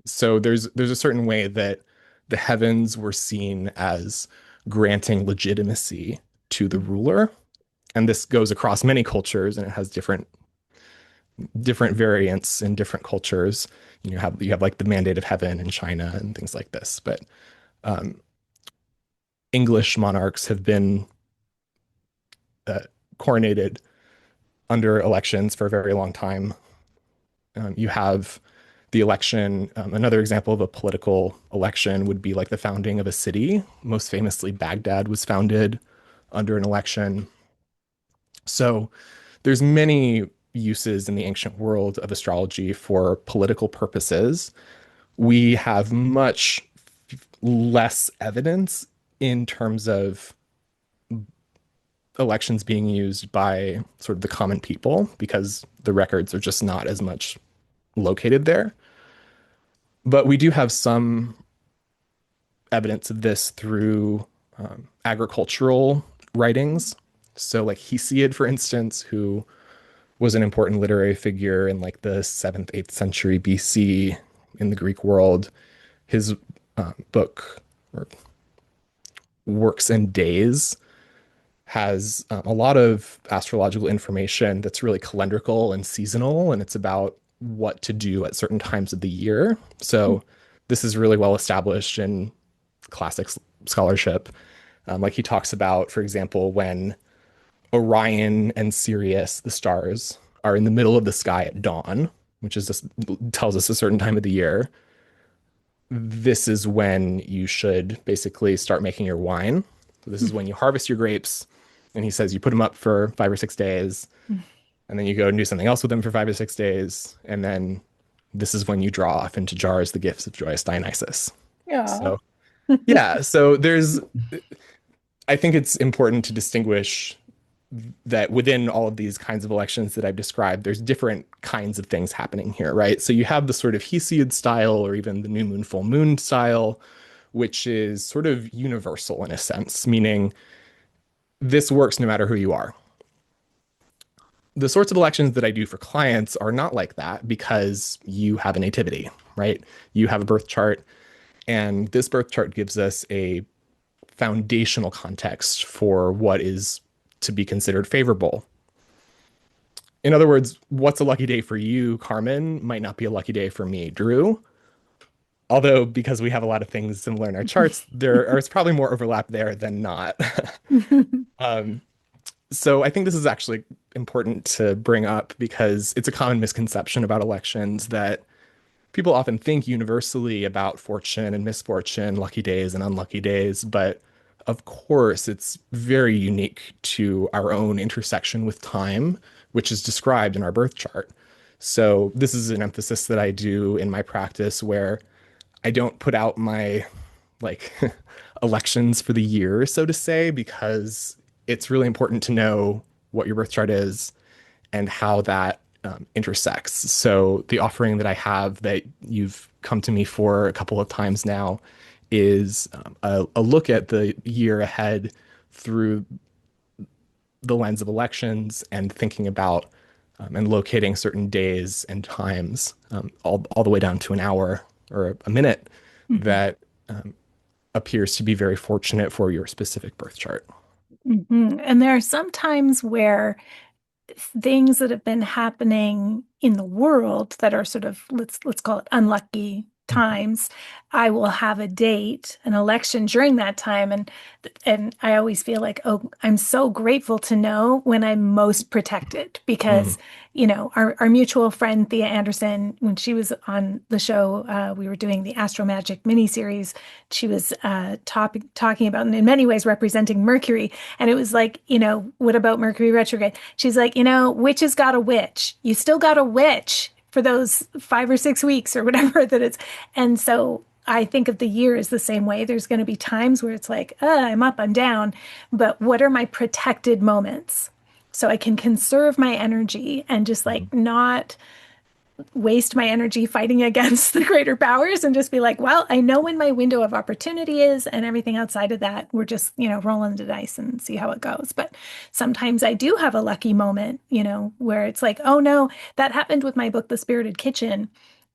S3: So there's a certain way that the heavens were seen as granting legitimacy to the ruler, and this goes across many cultures, and it has different variants in different cultures. You have like the mandate of heaven in China and things like this, but um, English monarchs have been uh, coronated under elections for a very long time. You have the election. Another example of a political election would be like the founding of a city. Most famously, Baghdad was founded under an election. So there's many uses in the ancient world of astrology for political purposes. We have much less evidence in terms of elections being used by sort of the common people because the records are just not as much located there. But we do have some evidence of this through agricultural writings. So, like Hesiod, for instance, who was an important literary figure in like the 7th, 8th century BC in the Greek world. His book or Works and Days has a lot of astrological information that's really calendrical and seasonal, and it's about what to do at certain times of the year. So this is really well established in classic scholarship. Like he talks about, for example, when Orion and Sirius, the stars, are in the middle of the sky at dawn, which is just tells us a certain time of the year. This is when you should basically start making your wine. So this is when you harvest your grapes. And he says you put them up for 5 or 6 days, and then you go and do something else with them for 5 or 6 days. And then this is when you draw off into jars the gifts of joyous Dionysus.
S2: Yeah.
S3: So, yeah. So I think it's important to distinguish that within all of these kinds of elections that I've described, there's different kinds of things happening here, right? So you have the sort of Hesiod style or even the new moon, full moon style, which is sort of universal in a sense, meaning this works no matter who you are. The sorts of elections that I do for clients are not like that because you have a nativity, right? You have a birth chart, and this birth chart gives us a foundational context for what is to be considered favorable. In other words, what's a lucky day for you, Carmen, might not be a lucky day for me, Drew. Although, because we have a lot of things similar in our charts, is probably more overlap there than not. um, so I think this is actually important to bring up because it's a common misconception about elections that people often think universally about fortune and misfortune, lucky days and unlucky days, but of course, it's very unique to our own intersection with time, which is described in our birth chart. So, this is an emphasis that I do in my practice where I don't put out my like elections for the year, so to say, because it's really important to know what your birth chart is and how that intersects. So the offering that I have that you've come to me for a couple of times now is a look at the year ahead through the lens of elections and thinking about and locating certain days and times, all the way down to an hour or a minute, that appears to be very fortunate for your specific birth chart.
S2: And there are some times where things that have been happening in the world that are sort of let's call it unlucky
S3: Mhm.
S2: times, I will have a date, an election during that time, and I always feel like, oh, I'm so grateful to know when I'm most protected because,
S3: Mm.
S2: our mutual friend Thea Anderson, when she was on the show, we were doing the Astro Magic miniseries. She was talking about, and in many ways representing Mercury, and it was like, what about Mercury retrograde? She's like, witches got a witch. You still got a witch for those 5 or 6 weeks or whatever that it's. And so I think of the year as the same way. There's going to be times where it's like, I'm up, I'm down. But what are my protected moments? So I can conserve my energy and just
S3: Mhm.
S2: like not waste my energy fighting against the greater powers and just be like, well, I know when my window of opportunity is, and everything outside of that, we're just, rolling the dice and see how it goes. But sometimes I do have a lucky moment, where it's like, oh no, that happened with my book, The Spirited Kitchen,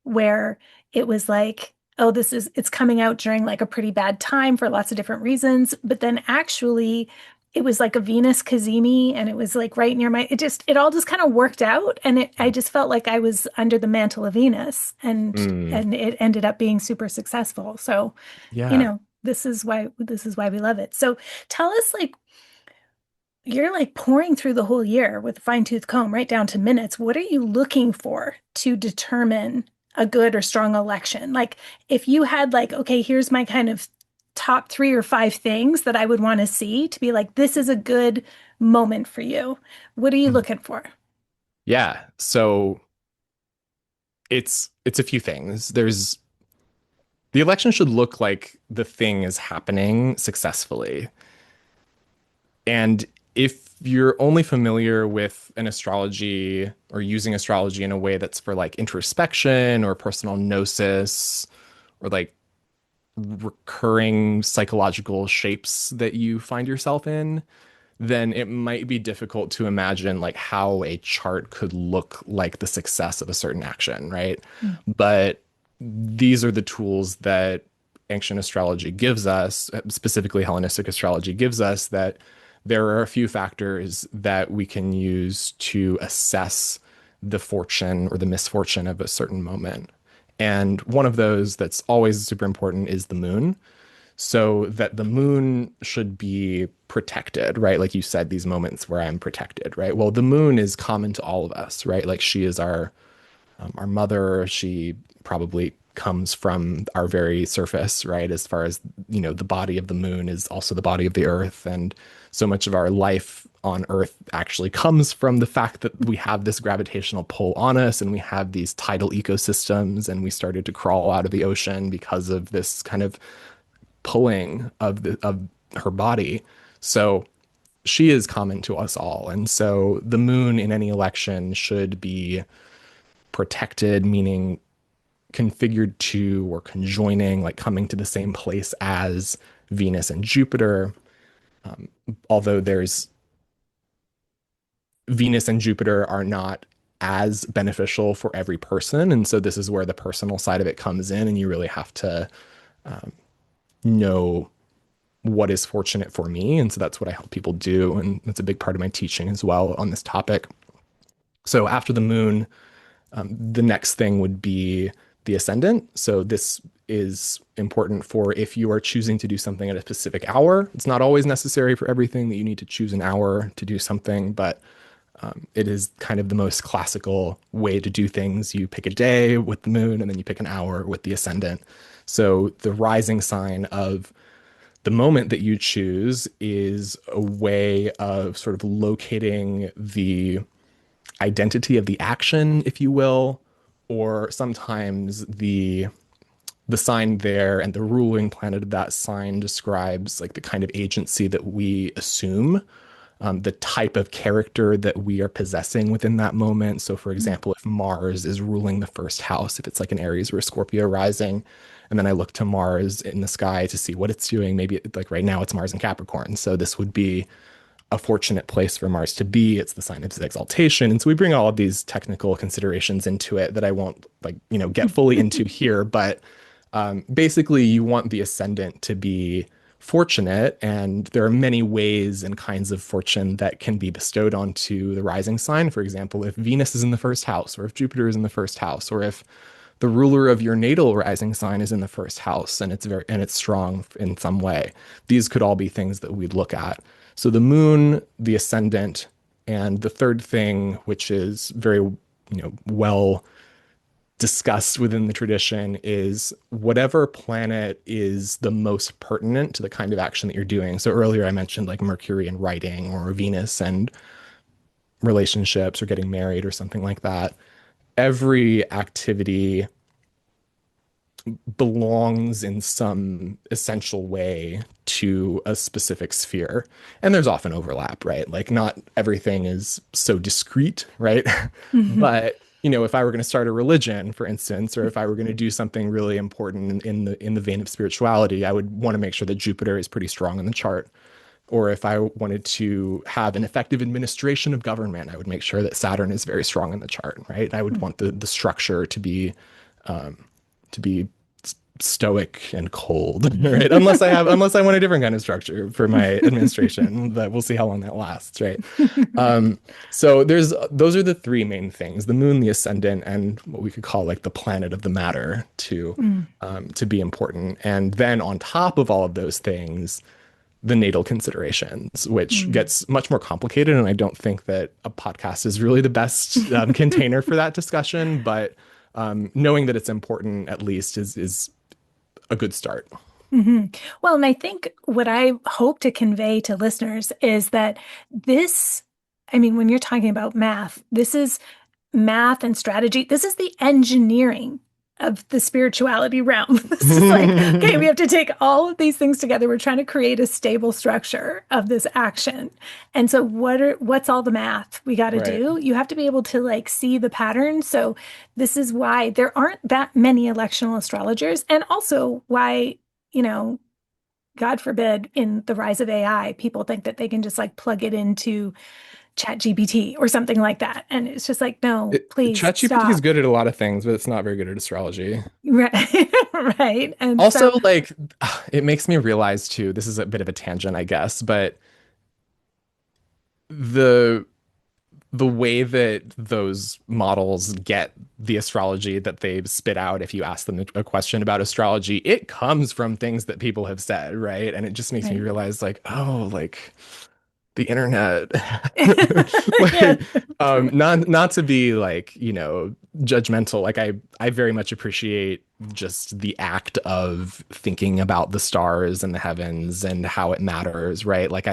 S2: where it was like, oh, it's coming out during like a pretty bad time for lots of different reasons. But then actually, it was like a Venus Cazimi and it was like right near it all just kind of worked out. And I just felt like I was under the mantle of Venus
S3: Mm.
S2: and it ended up being super successful. So,
S3: Yeah.
S2: this is why we love it. So tell us, like, you're like pouring through the whole year with a fine-tooth comb right down to minutes. What are you looking for to determine a good or strong election? Like, if you had like, okay, here's my kind of top 3 or 5 things that I would want to see to be like, this is a good moment for you. What are you
S3: Mhm.
S2: looking for?
S3: Yeah. So it's a few things. There's the election should look like the thing is happening successfully. And if you're only familiar with an astrology or using astrology in a way that's for like introspection or personal gnosis or like recurring psychological shapes that you find yourself in, then it might be difficult to imagine like how a chart could look like the success of a certain action, right?
S2: Mm.
S3: But these are the tools that ancient astrology gives us, specifically Hellenistic astrology gives us, that there are a few factors that we can use to assess the fortune or the misfortune of a certain moment. And one of those that's always super important is the moon, so that the moon should be protected, right? Like you said, these moments where I'm protected, right? Well, the moon is common to all of us, right? Like she is our mother. She probably comes from our very surface, right? As far as, the body of the moon is also the body of the earth. And so much of our life on earth actually comes from the fact that we have this gravitational pull on us and we have these tidal ecosystems and we started to crawl out of the ocean because of this kind of pulling of her body. So she is common to us all. And so the moon in any election should be protected, meaning configured to or conjoining, like coming to the same place as Venus and Jupiter. Although there's Venus and Jupiter are not as beneficial for every person. And so this is where the personal side of it comes in. And you really have to know what is fortunate for me. And so that's what I help people do. And that's a big part of my teaching as well on this topic. So after the moon, the next thing would be the ascendant. So this is important for if you are choosing to do something at a specific hour. It's not always necessary for everything that you need to choose an hour to do something, but it is kind of the most classical way to do things. You pick a day with the moon and then you pick an hour with the ascendant. So the rising sign of the moment that you choose is a way of sort of locating the identity of the action, if you will, or sometimes the sign there and the ruling planet of that sign describes like the kind of agency that we assume, the type of character that we are possessing within that moment. So, for example, if Mars is ruling the first house, if it's like an Aries or a Scorpio rising, and then I look to Mars in the sky to see what it's doing, maybe like right now it's Mars in Capricorn. So, this would be a fortunate place for Mars to be. It's the sign of his exaltation. And so we bring all of these technical considerations into it that I won't like, get fully into here. But basically, you want the ascendant to be fortunate, and there are many ways and kinds of fortune that can be bestowed onto the rising sign. For example, if Venus is in the first house, or if Jupiter is in the first house, or if the ruler of your natal rising sign is in the first house and it's strong in some way. These could all be things that we'd look at. So the moon, the ascendant, and the third thing, which is very, well discussed within the tradition, is whatever planet is the most pertinent to the kind of action that you're doing. So earlier I mentioned like Mercury and writing, or Venus and relationships, or getting married, or something like that. Every activity belongs in some essential way to a specific sphere. And there's often overlap, right? Like not everything is so discrete, right?
S2: Mhm.
S3: But, if I were going to start a religion, for instance, or if I were going to do something really important in the vein of spirituality, I would want to make sure that Jupiter is pretty strong in the chart. Or if I wanted to have an effective administration of government, I would make sure that Saturn is very strong in the chart, right? I would want the structure to be stoic and cold, right? Unless I want a different kind of structure for my administration, but we'll see how long that lasts, right? So those are the three main things: the moon, the ascendant, and what we could call like the planet of the matter
S2: Mm.
S3: to be important. And then on top of all of those things, the natal considerations, which
S2: Mm.
S3: gets much more complicated. And I don't think that a podcast is really the best container for that discussion. But knowing that it's important at least is a good start.
S2: Hmm. Well, and I think what I hope to convey to listeners is that this, I mean, when you're talking about math, this is math and strategy. This is the engineering of the spirituality realm. This is like, okay, we have to take all of these things together. We're trying to create a stable structure of this action. And so what's all the math we got to
S3: Right.
S2: do? You have to be able to like see the pattern. So this is why there aren't that many electional astrologers, and also why, you know, God forbid, in the rise of AI, people think that they can just like plug it into Chat GPT or something like that. And it's just like, no, please
S3: ChatGPT is
S2: stop.
S3: good at a lot of things, but it's not very good at astrology.
S2: Right. Right. And
S3: Also,
S2: so,
S3: like, it makes me realize too, this is a bit of a tangent, I guess, but the the way that those models get the astrology that they spit out, if you ask them a question about astrology, it comes from things that people have said, right? And it just makes me
S2: right.
S3: realize, like, oh, like the internet.
S2: Yeah,
S3: Like,
S2: true.
S3: not to be like, judgmental. Like I very much appreciate just the act of thinking about the stars and the heavens and how it matters, right? Like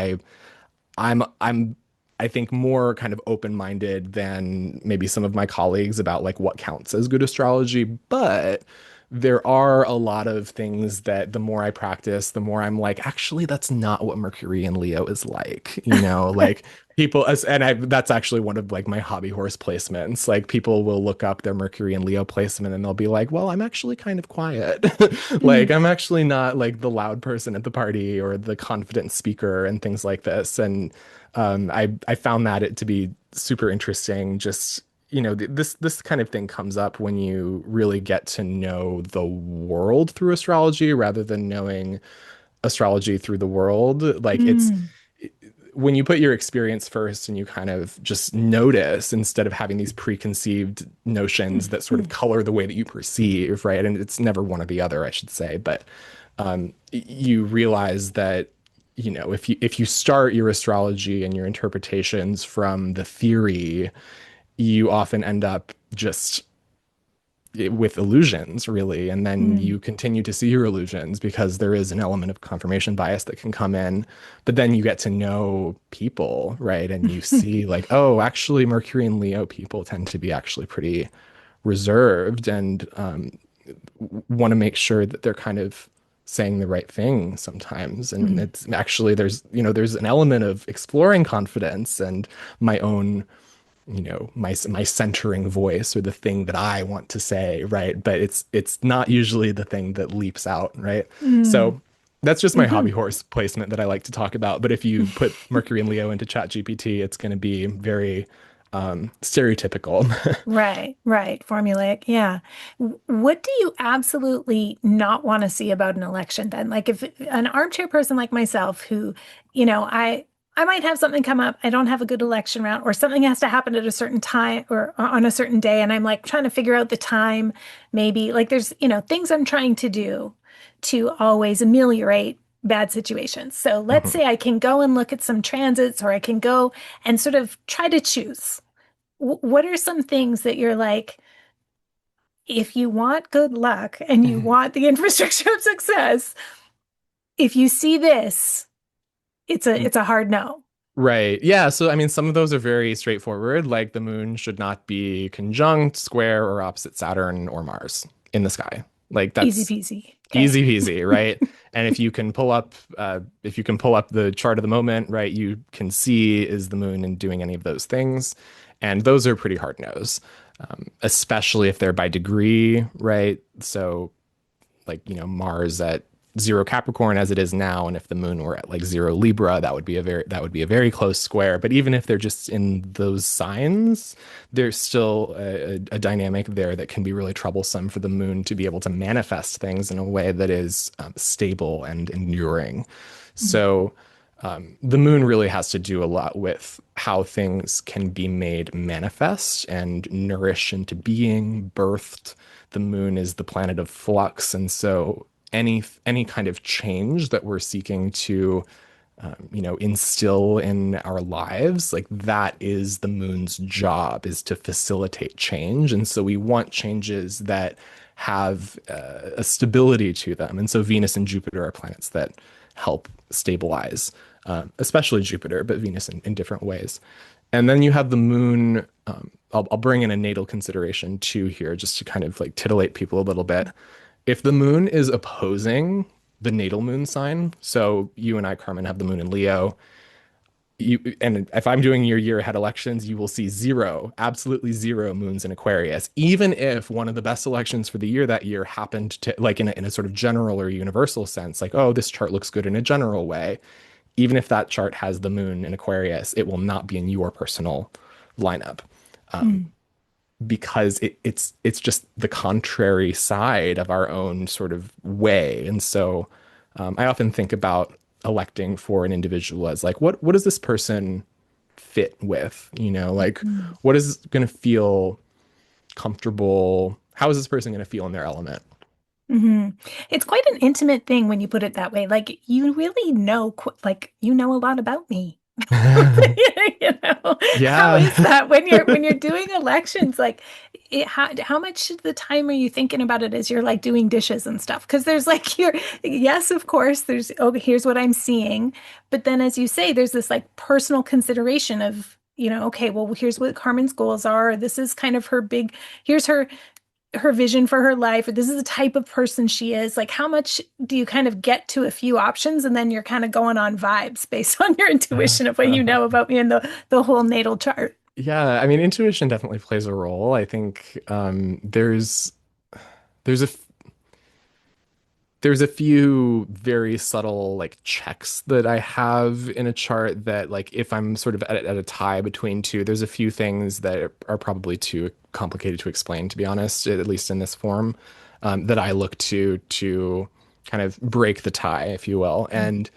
S3: I'm I think more kind of open-minded than maybe some of my colleagues about like what counts as good astrology, but there are a lot of things that the more I practice, the more I'm like, actually, that's not what Mercury and Leo is like, like people and I that's actually one of like my hobby horse placements. Like people will look up their Mercury and Leo placement and they'll be like, well, I'm actually kind of quiet. Like
S2: Mm,
S3: I'm actually not like the loud person at the party or the confident speaker and things like this. And I found that it to be super interesting. Just this kind of thing comes up when you really get to know the world through astrology rather than knowing astrology through the world. Like it's
S2: mm,
S3: when you put your experience first and you kind of just notice instead of having these preconceived notions that sort of
S2: mm,
S3: color the way that you perceive, right? And it's never one or the other, I should say. But you realize that if you start your astrology and your interpretations from the theory, you often end up just with illusions, really. And then
S2: mm,
S3: you continue to see your illusions because there is an element of confirmation bias that can come in. But then you get to know people, right? And you see, like, oh, actually, Mercury and Leo people tend to be actually pretty reserved and want to make sure that they're kind of saying the right thing sometimes. And
S2: mm,
S3: it's actually, there's an element of exploring confidence and my own my centering voice or the thing that I want to say, right? But it's not usually the thing that leaps out, right?
S2: mm,
S3: So that's just my hobby
S2: mhm.
S3: horse placement that I like to talk about. But if you put Mercury and Leo into Chat GPT, it's going to be very stereotypical.
S2: Right, right. Formulaic. Yeah. What do you absolutely not want to see about an election then? Like if an armchair person like myself who, I might have something come up, I don't have a good election round, or something has to happen at a certain time or on a certain day, and I'm like trying to figure out the time, maybe. Like there's, things I'm trying to do to always ameliorate bad situations. So let's
S3: Mhm.
S2: say I can go and look at some transits, or I can go and sort of try to choose what are some things that you're like, if you want good luck and you want the infrastructure of success, if you see this, it's a hard no.
S3: Right. Yeah. So, I mean, some of those are very straightforward. Like the moon should not be conjunct, square, or opposite Saturn or Mars in the sky. Like
S2: Easy
S3: that's
S2: peasy. Okay.
S3: easy peasy, right? And if you can pull up the chart of the moment, right, you can see is the moon and doing any of those things, and those are pretty hard no's, especially if they're by degree, right? So like, Mars at zero Capricorn as it is now, and if the moon were at like zero Libra, that would be a very close square. But even if they're just in those signs, there's still a dynamic there that can be really troublesome for the moon to be able to manifest things in a way that is stable and enduring. So the moon really has to do a lot with how things can be made manifest and nourish into being, birthed. The moon is the planet of flux, and so any kind of change that we're seeking to instill in our lives, like that is the moon's job, is to facilitate change. And so we want changes that have a stability to them. And so Venus and Jupiter are planets that help stabilize, especially Jupiter, but Venus in different ways. And then you have the moon. I'll bring in a natal consideration too here, just to kind of like titillate people a little bit. If the moon is opposing the natal moon sign, so you and I, Carmen, have the moon in Leo. And if I'm doing your year ahead elections, you will see zero, absolutely zero moons in Aquarius. Even if one of the best elections for the year that year happened to, like in a sort of general or universal sense, like, oh, this chart looks good in a general way. Even if that chart has the moon in Aquarius, it will not be in your personal lineup.
S2: Mm.
S3: Because it's just the contrary side of our own sort of way. And so I often think about electing for an individual as like, what does this person fit with? Like
S2: Mm.
S3: what is going to feel comfortable? How is this person going to feel in their element?
S2: Hmm. It's quite an intimate thing when you put it that way. Like you really know, like you know a lot about me. You know, how is
S3: Yeah.
S2: that when you're doing elections? Like, how much of the time are you thinking about it as you're like doing dishes and stuff? Because there's like yes, of course, there's here's what I'm seeing, but then as you say, there's this like personal consideration of okay, well, here's what Carmen's goals are. This is kind of here's her vision for her life, or this is the type of person she is. Like how much do you kind of get to a few options and then you're kind of going on vibes based on your intuition of what you know about me and the whole natal chart?
S3: Yeah, I mean, intuition definitely plays a role. I think there's a there's a few very subtle like checks that I have in a chart that like if I'm sort of at a tie between two, there's a few things that are probably too complicated to explain, to be honest, at least in this form, that I look to kind of break the tie, if you will. And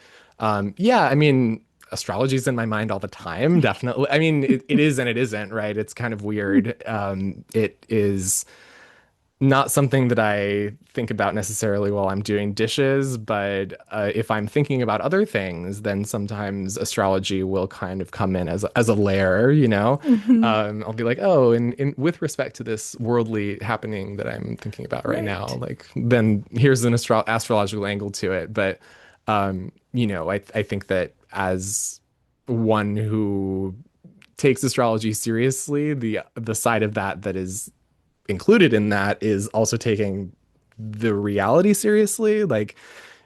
S3: yeah, I mean, astrology is in my mind all the time, definitely. I mean, it is and it isn't, right? It's kind of weird. It is not something that I think about necessarily while I'm doing dishes, but if I'm thinking about other things, then sometimes astrology will kind of come in as a layer, you know.
S2: Hmm.
S3: I'll be like, oh, and with respect to this worldly happening that I'm thinking about right now,
S2: Right.
S3: like then here's an astrological angle to it. But I think that as one who takes astrology seriously, the side of that is included in that is also taking the reality seriously. Like,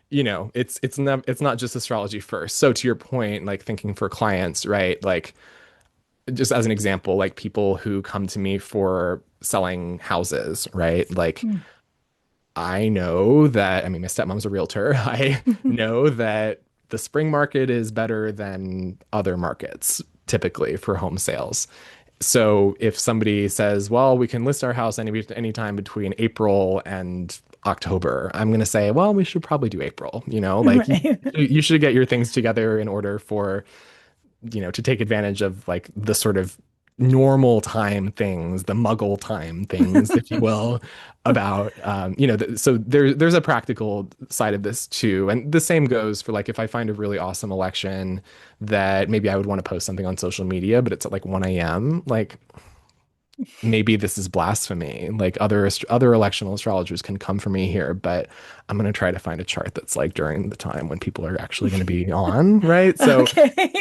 S3: it's not just astrology first. So to your point, like thinking for clients, right? Like just as an example, like people who come to me for selling houses, right? Like I know that, I mean, my stepmom's a realtor. I
S2: Mm.
S3: know that the spring market is better than other markets typically for home sales. So if somebody says, well, we can list our house any time between April and October, I'm going to say, well, we should probably do April, like
S2: Right.
S3: you should get your things together in order for, to take advantage of like the sort of normal time things, the muggle time things, if you will, about so there's a practical side of this too. And the same goes for like if I find a really awesome election that maybe I would want to post something on social media, but it's at like 1 a.m. Like maybe this is blasphemy. Like other electional astrologers can come for me here, but I'm gonna try to find a chart that's like during the time when people are actually going to be on, right? So,
S2: Okay.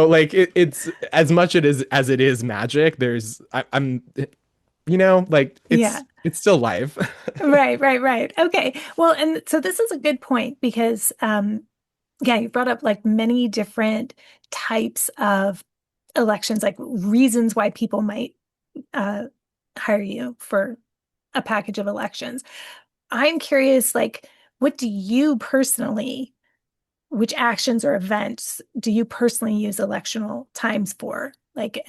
S3: like it's as much as it is magic. I'm, like
S2: Yeah.
S3: it's still live.
S2: Right, right, right. Okay. Well, and so this is a good point because yeah, you brought up like many different types of elections, like reasons why people might uh hire you for a package of elections. I'm curious, like, what do you personally which actions or events do you personally use electional times for? Like,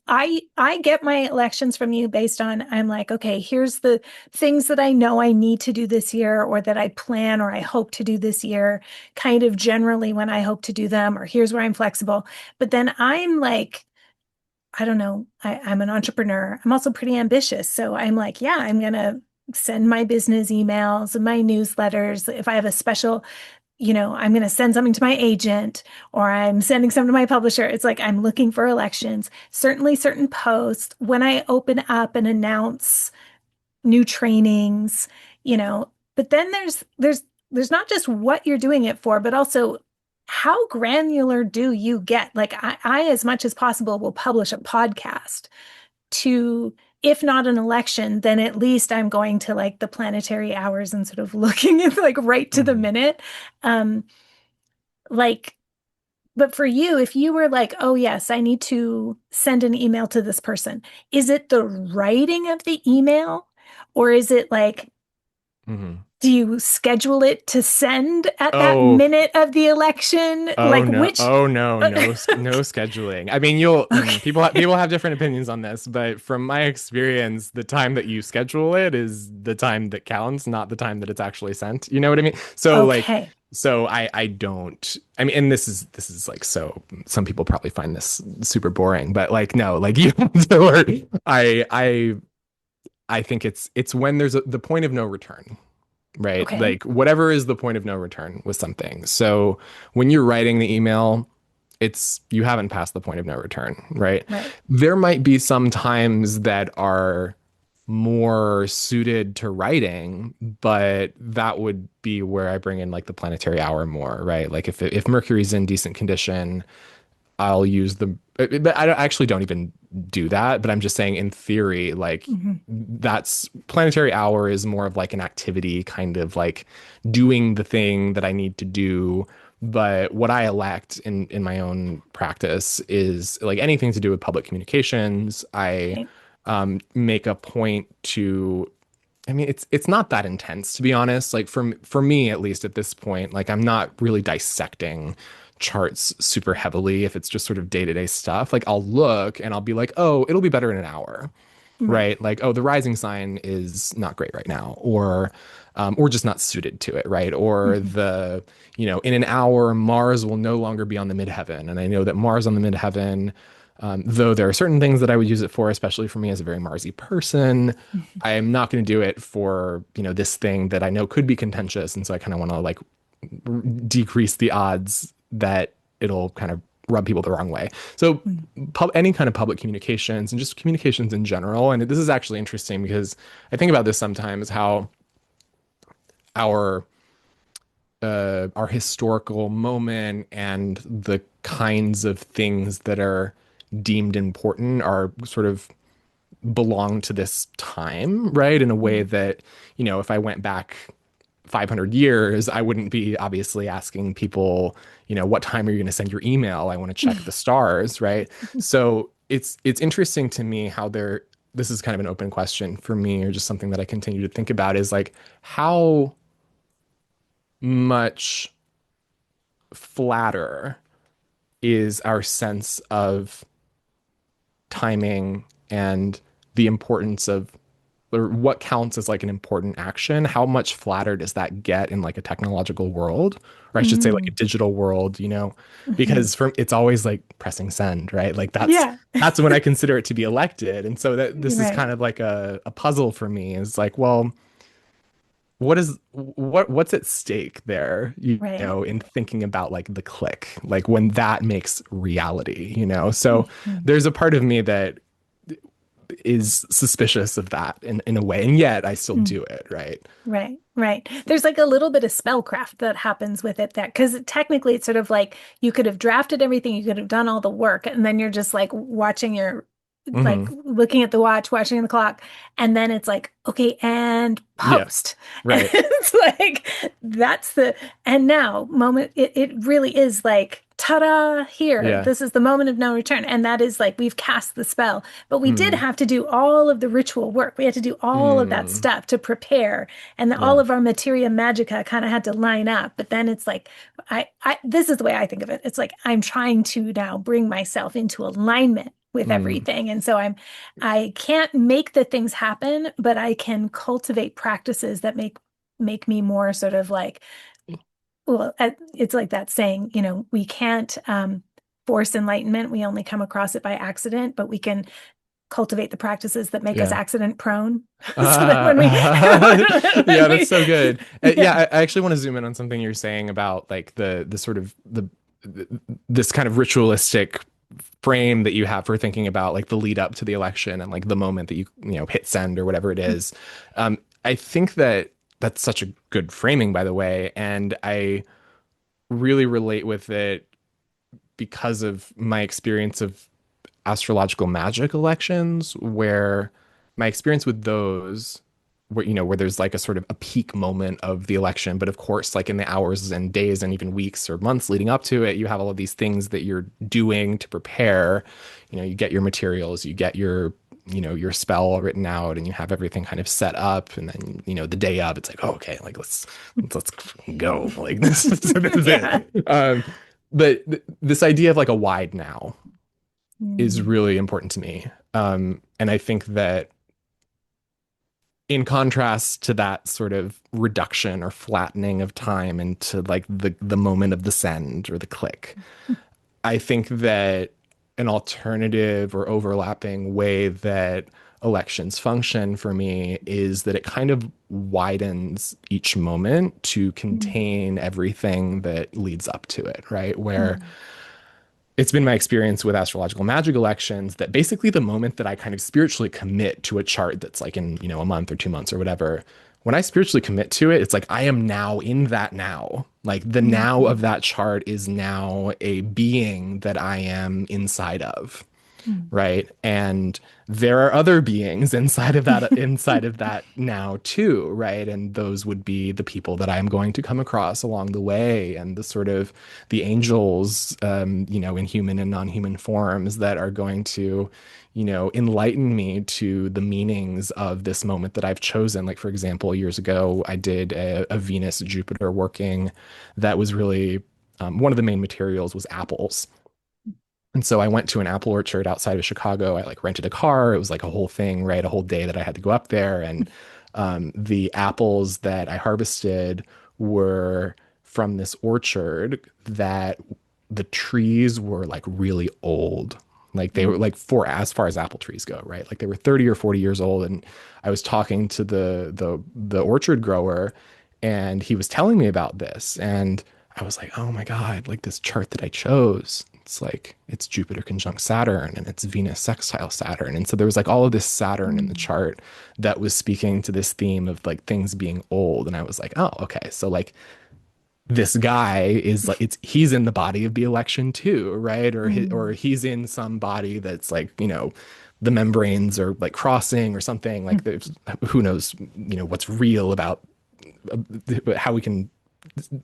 S2: I get my elections from you based on I'm like, okay, here's the things that I know I need to do this year, or that I plan or I hope to do this year, kind of generally when I hope to do them, or here's where I'm flexible. But then I'm like, I don't know, I'm an entrepreneur. I'm also pretty ambitious. So I'm like, yeah, I'm gonna send my business emails and my newsletters. If I have a special I'm going to send something to my agent or I'm sending something to my publisher. It's like I'm looking for elections. Certainly, certain posts when I open up and announce new trainings, but then there's not just what you're doing it for, but also how granular do you get? Like I as much as possible will publish a podcast to if not an election, then at least I'm going to like the planetary hours and sort of looking at like right to the
S3: Mhm.
S2: minute. Um, like, but for you, if you were like, oh, yes, I need to send an email to this person, is it the writing of the email? Or is it like,
S3: Mhm.
S2: do you schedule it to send at that
S3: Oh,
S2: minute of the election?
S3: oh
S2: Like,
S3: no.
S2: which?
S3: Oh no, no scheduling. I mean,
S2: Okay.
S3: people have different opinions on this, but from my experience, the time that you schedule it is the time that counts, not the time that it's actually sent. You know what I mean? So like
S2: Okay.
S3: I don't I mean, and this is like, so some people probably find this super boring, but like no, like you have to work. I think it's when there's the point of no return, right?
S2: Okay.
S3: Like whatever is the point of no return with something. So when you're writing the email, it's you haven't passed the point of no return, right?
S2: Right.
S3: There might be some times that are more suited to writing, but that would be where I bring in like the planetary hour more, right? Like if Mercury's in decent condition, I'll use the but I actually don't even do that, but I'm just saying in theory, like
S2: Mhm.
S3: that's planetary hour is more of like an activity, kind of like doing the thing that I need to do. But what I elect in my own practice is like anything to do with public communications. I
S2: Okay.
S3: make a point to I mean, it's not that intense, to be honest. Like for me, at least at this point, like I'm not really dissecting charts super heavily if it's just sort of day-to-day stuff. Like I'll look and I'll be like, oh, it'll be better in an hour,
S2: Right.
S3: right? Like, oh, the rising sign is not great right now, or just not suited to it, right? Or
S2: Mhm.
S3: in an hour, Mars will no longer be on the midheaven, and I know that Mars on the midheaven, though there are certain things that I would use it for, especially for me as a very Marsy person, I am not going to do it for this thing that I know could be contentious, and so I kind of want to like decrease the odds that it'll kind of rub people the wrong way. So
S2: Mhm.
S3: any kind of public communications and just communications in general. And this is actually interesting because I think about this sometimes how our our historical moment and the kinds of things that are deemed important are sort of belong to this time, right? In a way
S2: Mhm.
S3: that, if I went back 500 years, I wouldn't be obviously asking people, what time are you going to send your email? I want to check the stars, right? So it's interesting to me how this is kind of an open question for me, or just something that I continue to think about is like how much flatter is our sense of timing and the importance of, or what counts as like an important action, how much flatter does that get in like a technological world, or I should say like a
S2: Mm.
S3: digital world, you know,
S2: Mhm.
S3: because from it's always like pressing send, right? Like
S2: Yeah.
S3: that's when I consider it to be elected. And so that this is
S2: Right.
S3: kind of like a puzzle for me is like, well, what's at stake there, you
S2: Right.
S3: know, in thinking about like the click, like when that makes reality, you know? So
S2: Mhm.
S3: there's a part of me that is suspicious of that in a way, and yet I still
S2: Mm.
S3: do it, right?
S2: Right, right. There's like a little bit of spellcraft that happens with it that because technically it's sort of like you could have drafted everything, you could have done all the work, and then you're just like watching your like
S3: Hmm.
S2: looking at the watch, watching the clock, and then it's like, okay, and
S3: Yeah,
S2: post. And
S3: right.
S2: it's like that's the and now moment it really is like ta-da, here.
S3: Yeah.
S2: This is the moment of no return. And that is like we've cast the spell. But we did
S3: Mm.
S2: have to do all of the ritual work. We had to do all of that
S3: Mm.
S2: stuff to prepare and all
S3: Yeah.
S2: of our materia magica kind of had to line up. But then it's like, this is the way I think of it. It's like I'm trying to now bring myself into alignment with
S3: Mm.
S2: everything. And so I can't make the things happen, but I can cultivate practices that make me more sort of like, well, it's like that saying, we can't force enlightenment. We only come across it by accident, but we can cultivate the practices that make us
S3: Yeah.
S2: accident prone so that when we,
S3: Uh,
S2: when
S3: yeah, that's
S2: we
S3: so good. Yeah,
S2: yeah.
S3: I actually want to zoom in on something you're saying about like the sort of this kind of ritualistic frame that you have for thinking about like the lead up to the election and like the moment that you know hit send or whatever it is. I think that that's such a good framing, by the way, and I really relate with it because of my experience of astrological magic elections, where my experience with those, where you know where there's like a sort of a peak moment of the election, but of course like in the hours and days and even weeks or months leading up to it, you have all of these things that you're doing to prepare. You know, you get your materials, you get your, you know, your spell written out, and you have everything kind of set up, and then you know the day of it's like, oh, okay, like let's go, like this is
S2: Yeah.
S3: it. But this idea of like a wide now is
S2: Mm,
S3: really important to me. And I think that in contrast to that sort of reduction or flattening of time into like the moment of the send or the click, I think that an alternative or overlapping way that elections function for me is that it kind of widens each moment to
S2: mm,
S3: contain everything that leads up to it, right? Where
S2: mm,
S3: it's been my experience with astrological magic elections that basically the moment that I kind of spiritually commit to a chart that's like in, you know, a month or 2 months or whatever, when I spiritually commit to it, it's like I am now in that now. Like the now
S2: mm,
S3: of that chart is now a being that I am inside of,
S2: mm,
S3: right? And there are other beings inside of that now too, right? And those would be the people that I'm going to come across along the way, and the sort of the angels, you know, in human and non-human forms that are going to, you know, enlighten me to the meanings of this moment that I've chosen. Like, for example, years ago, I did a Venus Jupiter working that was really one of the main materials was apples. And so I went to an apple orchard outside of Chicago. I like rented a car. It was like a whole thing, right? A whole day that I had to go up there. And the apples that I harvested were from this orchard that the trees were like really old. Like they were
S2: mm,
S3: like for as far as apple trees go, right? Like they were 30 or 40 years old. And I was talking to the orchard grower, and he was telling me about this. And I was like, oh my God, like this chart that I chose, it's like it's Jupiter conjunct Saturn and it's Venus sextile Saturn. And so there was like all of this Saturn in the
S2: mm,
S3: chart that was speaking to this theme of like things being old. And I was like, oh, okay. So like this guy is like he's in the body of the election too, right? Or
S2: mm,
S3: he's in some body that's like, you know, the membranes are like crossing or something. Like
S2: mm,
S3: there's who knows, you know, what's real about how we can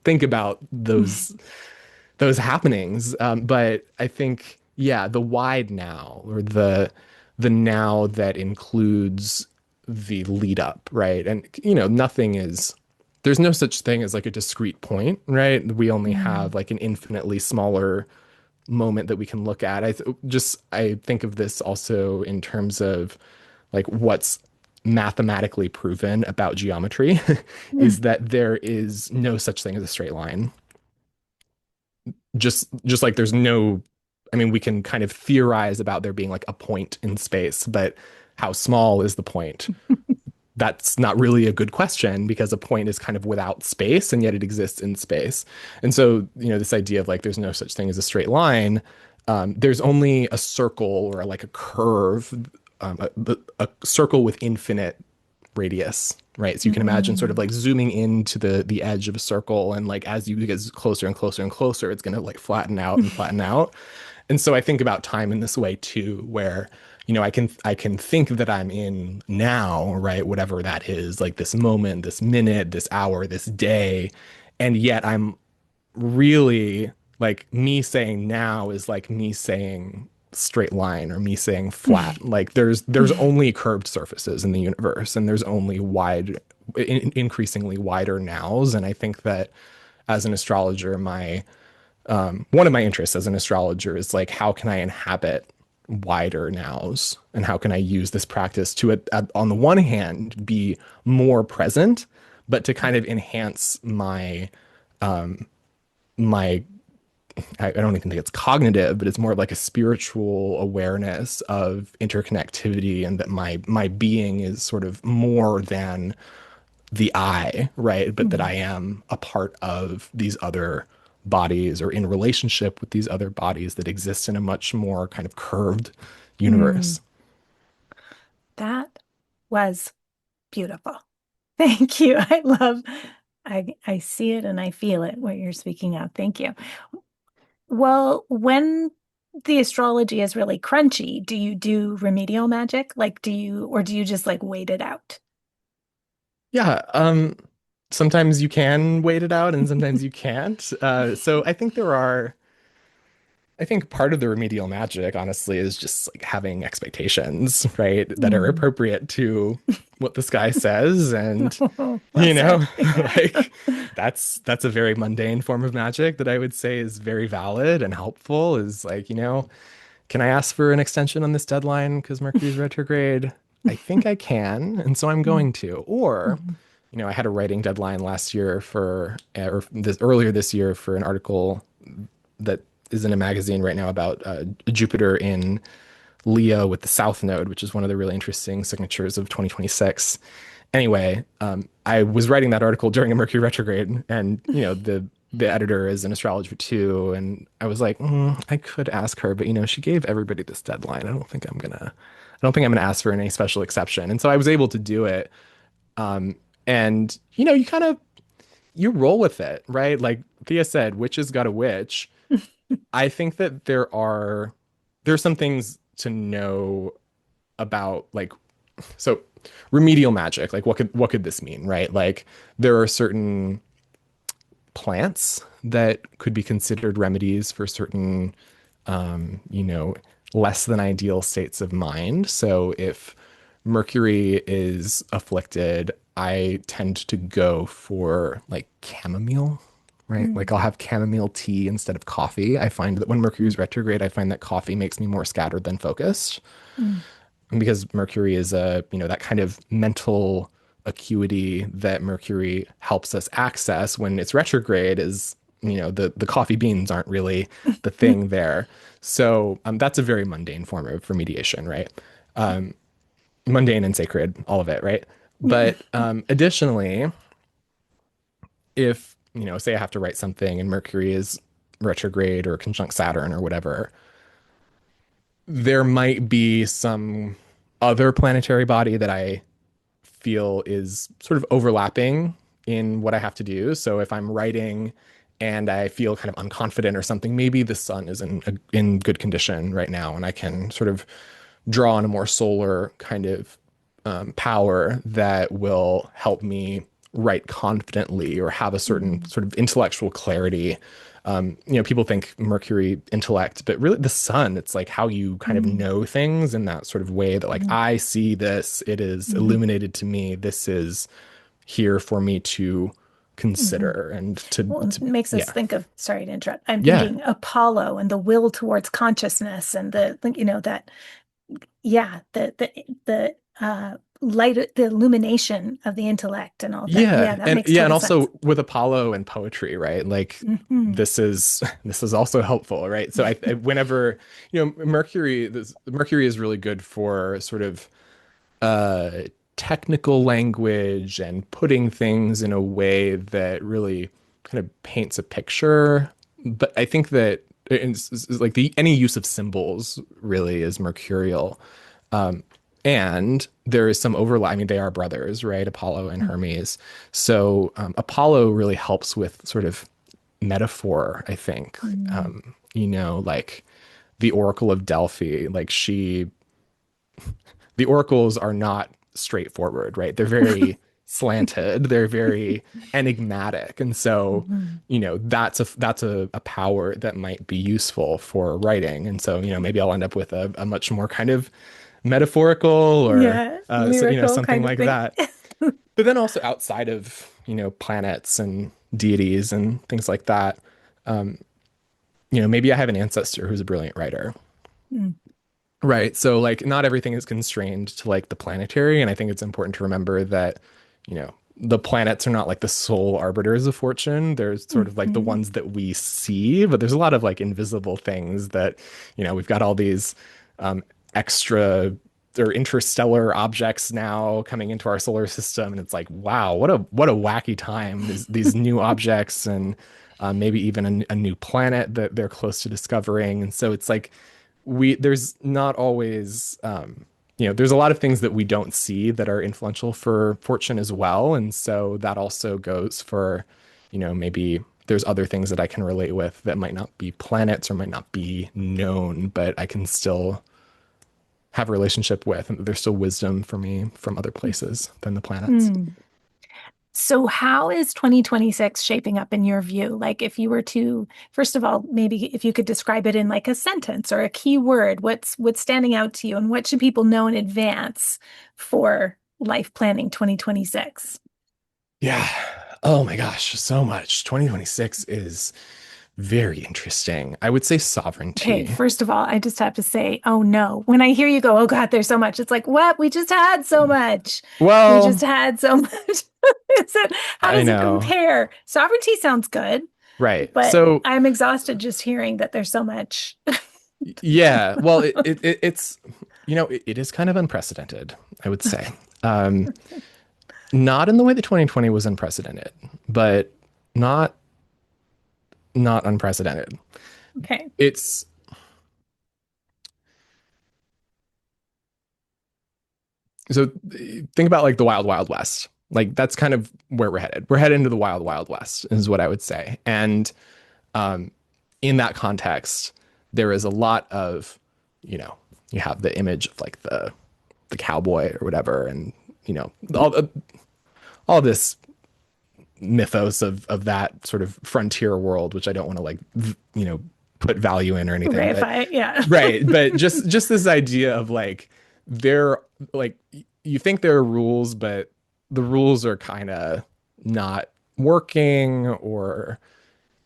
S3: think about those happenings. But I think, yeah, the wide now, or the now that includes the lead up, right? And you know, nothing is there's no such thing as like a discrete point, right? We only have
S2: mm,
S3: like an infinitely smaller moment that we can look at. I think of this also in terms of like what's mathematically proven about geometry
S2: Mm.
S3: is that there is no such thing as a straight line. Just like there's no, I mean, we can kind of theorize about there being like a point in space, but how small is the point? That's not really a good question because a point is kind of without space and yet it exists in space. And so, this idea of like there's no such thing as a straight line, there's only a circle or like a curve, a circle with infinite radius, right? So you can imagine sort of
S2: Mm.
S3: like zooming into the edge of a circle, and like as you get closer and closer and closer, it's going to like flatten out and flatten out. And so I think about time in this way too, where I can think that I'm in now, right? Whatever that is, like this moment, this minute, this hour, this day, and yet I'm really like me saying now is like me saying straight line or me saying flat. Like there's only curved surfaces in the universe, and there's only increasingly wider nows. And I think that as an astrologer, my one of my interests as an astrologer is like how can I inhabit wider nows, and how can I use this practice to on the one hand be more present, but to kind of enhance my I don't even think it's cognitive, but it's more like a spiritual awareness of interconnectivity, and that my being is sort of more than the I, right? But that I am a part of these other bodies, or in relationship with these other bodies that exist in a much more kind of curved
S2: Mm.
S3: universe.
S2: That was beautiful. Thank you. I see it and I feel it, what you're speaking of. Thank you. Well, when the astrology is really crunchy, do you do remedial magic? Like, or do you just like wait it out?
S3: Yeah, sometimes you can wait it out and sometimes you can't. So I think part of the remedial magic, honestly, is just like having expectations, right, that are
S2: Mm.
S3: appropriate to what the sky says. And,
S2: Well said.
S3: like that's a very mundane form of magic that I would say is very valid and helpful, is like, can I ask for an extension on this deadline because Mercury's retrograde? I think I can, and so I'm
S2: Mm.
S3: going to. Or,
S2: Mhm.
S3: I had a writing deadline last year or this earlier this year for an article that is in a magazine right now about Jupiter in Leo with the South Node, which is one of the really interesting signatures of 2026. Anyway, I was writing that article during a Mercury retrograde, and the editor is an astrologer too, and I was like, I could ask her, but she gave everybody this deadline. I don't think I'm gonna ask for any special exception, and so I was able to do it. And you kind of you roll with it, right? Like Thea said, witches got a witch. I think that there's some things to know about, like, so remedial magic. Like what could this mean, right? Like there are certain plants that could be considered remedies for certain you know, less than ideal states of mind. So if Mercury is afflicted, I tend to go for like chamomile, right? Like
S2: Mm.
S3: I'll have chamomile tea instead of coffee. I find that when Mercury is retrograde, I find that coffee makes me more scattered than focused.
S2: Mm.
S3: And because Mercury is that kind of mental acuity that Mercury helps us access when it's retrograde is, the coffee beans aren't really the thing there. So that's a very mundane form of remediation, right? Mundane and sacred, all of it, right?
S2: Mm.
S3: But additionally, if, say I have to write something and Mercury is retrograde or conjunct Saturn or whatever, there might be some other planetary body that I feel is sort of overlapping in what I have to do. So if I'm writing and I feel kind of unconfident or something, maybe the sun is in good condition right now, and I can sort of draw on a more solar kind of power that will help me write confidently or have a certain
S2: Mm.
S3: sort of intellectual clarity. People think Mercury intellect, but really the sun, it's like how you kind of
S2: Mm.
S3: know things in that sort of way that like,
S2: Mm.
S3: I see this, it is
S2: Mhm.
S3: illuminated to me. This is here for me to
S2: Mhm.
S3: consider and
S2: Well, it
S3: to
S2: makes us
S3: yeah.
S2: think of, sorry to interrupt, I'm
S3: Yeah.
S2: thinking Apollo and the will towards consciousness and that, yeah, light, the illumination of the intellect and all that. Yeah,
S3: Yeah,
S2: that makes
S3: and
S2: total sense.
S3: also with Apollo and poetry, right? Like
S2: Hmm.
S3: this is also helpful, right? So whenever, Mercury is really good for sort of uh technical language and putting things in a way that really kind of paints a picture. But I think that it's like the any use of symbols really is mercurial. Um, and there is some overlap. I mean, they are brothers, right? Apollo and Hermes. So Apollo really helps with sort of metaphor, I think.
S2: Hmm.
S3: Like the Oracle of Delphi, the oracles are not straightforward, right? They're very slanted, they're very enigmatic. And so,
S2: Hmm.
S3: that's a power that might be useful for writing. And so, maybe I'll end up with a much more kind of metaphorical or
S2: Yeah, lyrical
S3: something
S2: kind of
S3: like
S2: thing.
S3: that. But then also outside of, planets and deities and things like that, maybe I have an ancestor who's a brilliant writer.
S2: Mm.
S3: Right. So like not everything is constrained to like the planetary. And I think it's important to remember that, the planets are not like the sole arbiters of fortune. There's sort of like the
S2: Mhm.
S3: ones that we see, but there's a lot of like invisible things that, we've got all these extra or interstellar objects now coming into our solar system. And it's like, wow, what a wacky time. These new objects and maybe even a new planet that they're close to discovering. And so it's like there's not always there's a lot of things that we don't see that are influential for fortune as well, and so that also goes for maybe there's other things that I can relate with that might not be planets or might not be known, but I can still have a relationship with, and there's still wisdom for me from other places than the planets.
S2: Mm. So how is 2026 shaping up in your view? Like if you were to, first of all, maybe if you could describe it in like a sentence or a key word, what's standing out to you and what should people know in advance for life planning 2026?
S3: Yeah. Oh my gosh, so much. 2026 is very interesting. I would say
S2: Okay,
S3: sovereignty.
S2: first of all, I just have to say, oh no. When I hear you go, oh God, there's so much, it's like, what? We just had so much. We just
S3: Well,
S2: had so much. How
S3: I
S2: does it
S3: know.
S2: compare? Sovereignty sounds good,
S3: Right.
S2: but
S3: So
S2: I'm exhausted just hearing that there's so much.
S3: yeah, well, it's it is kind of unprecedented, I would say. Um, Not in the way that 2020 was unprecedented, but not not unprecedented.
S2: Okay.
S3: It's so think about like the wild wild west. Like that's kind of where we're headed. We're headed into the wild wild west is what I would say. And um, in that context, there is a lot of, you know, you have the image of like the cowboy or whatever, and all this mythos of that sort of frontier world, which I don't want to like, put value in or anything, but
S2: Reify, yeah.
S3: right. But just this idea of like, there, like, you think there are rules, but the rules are kind of not working, or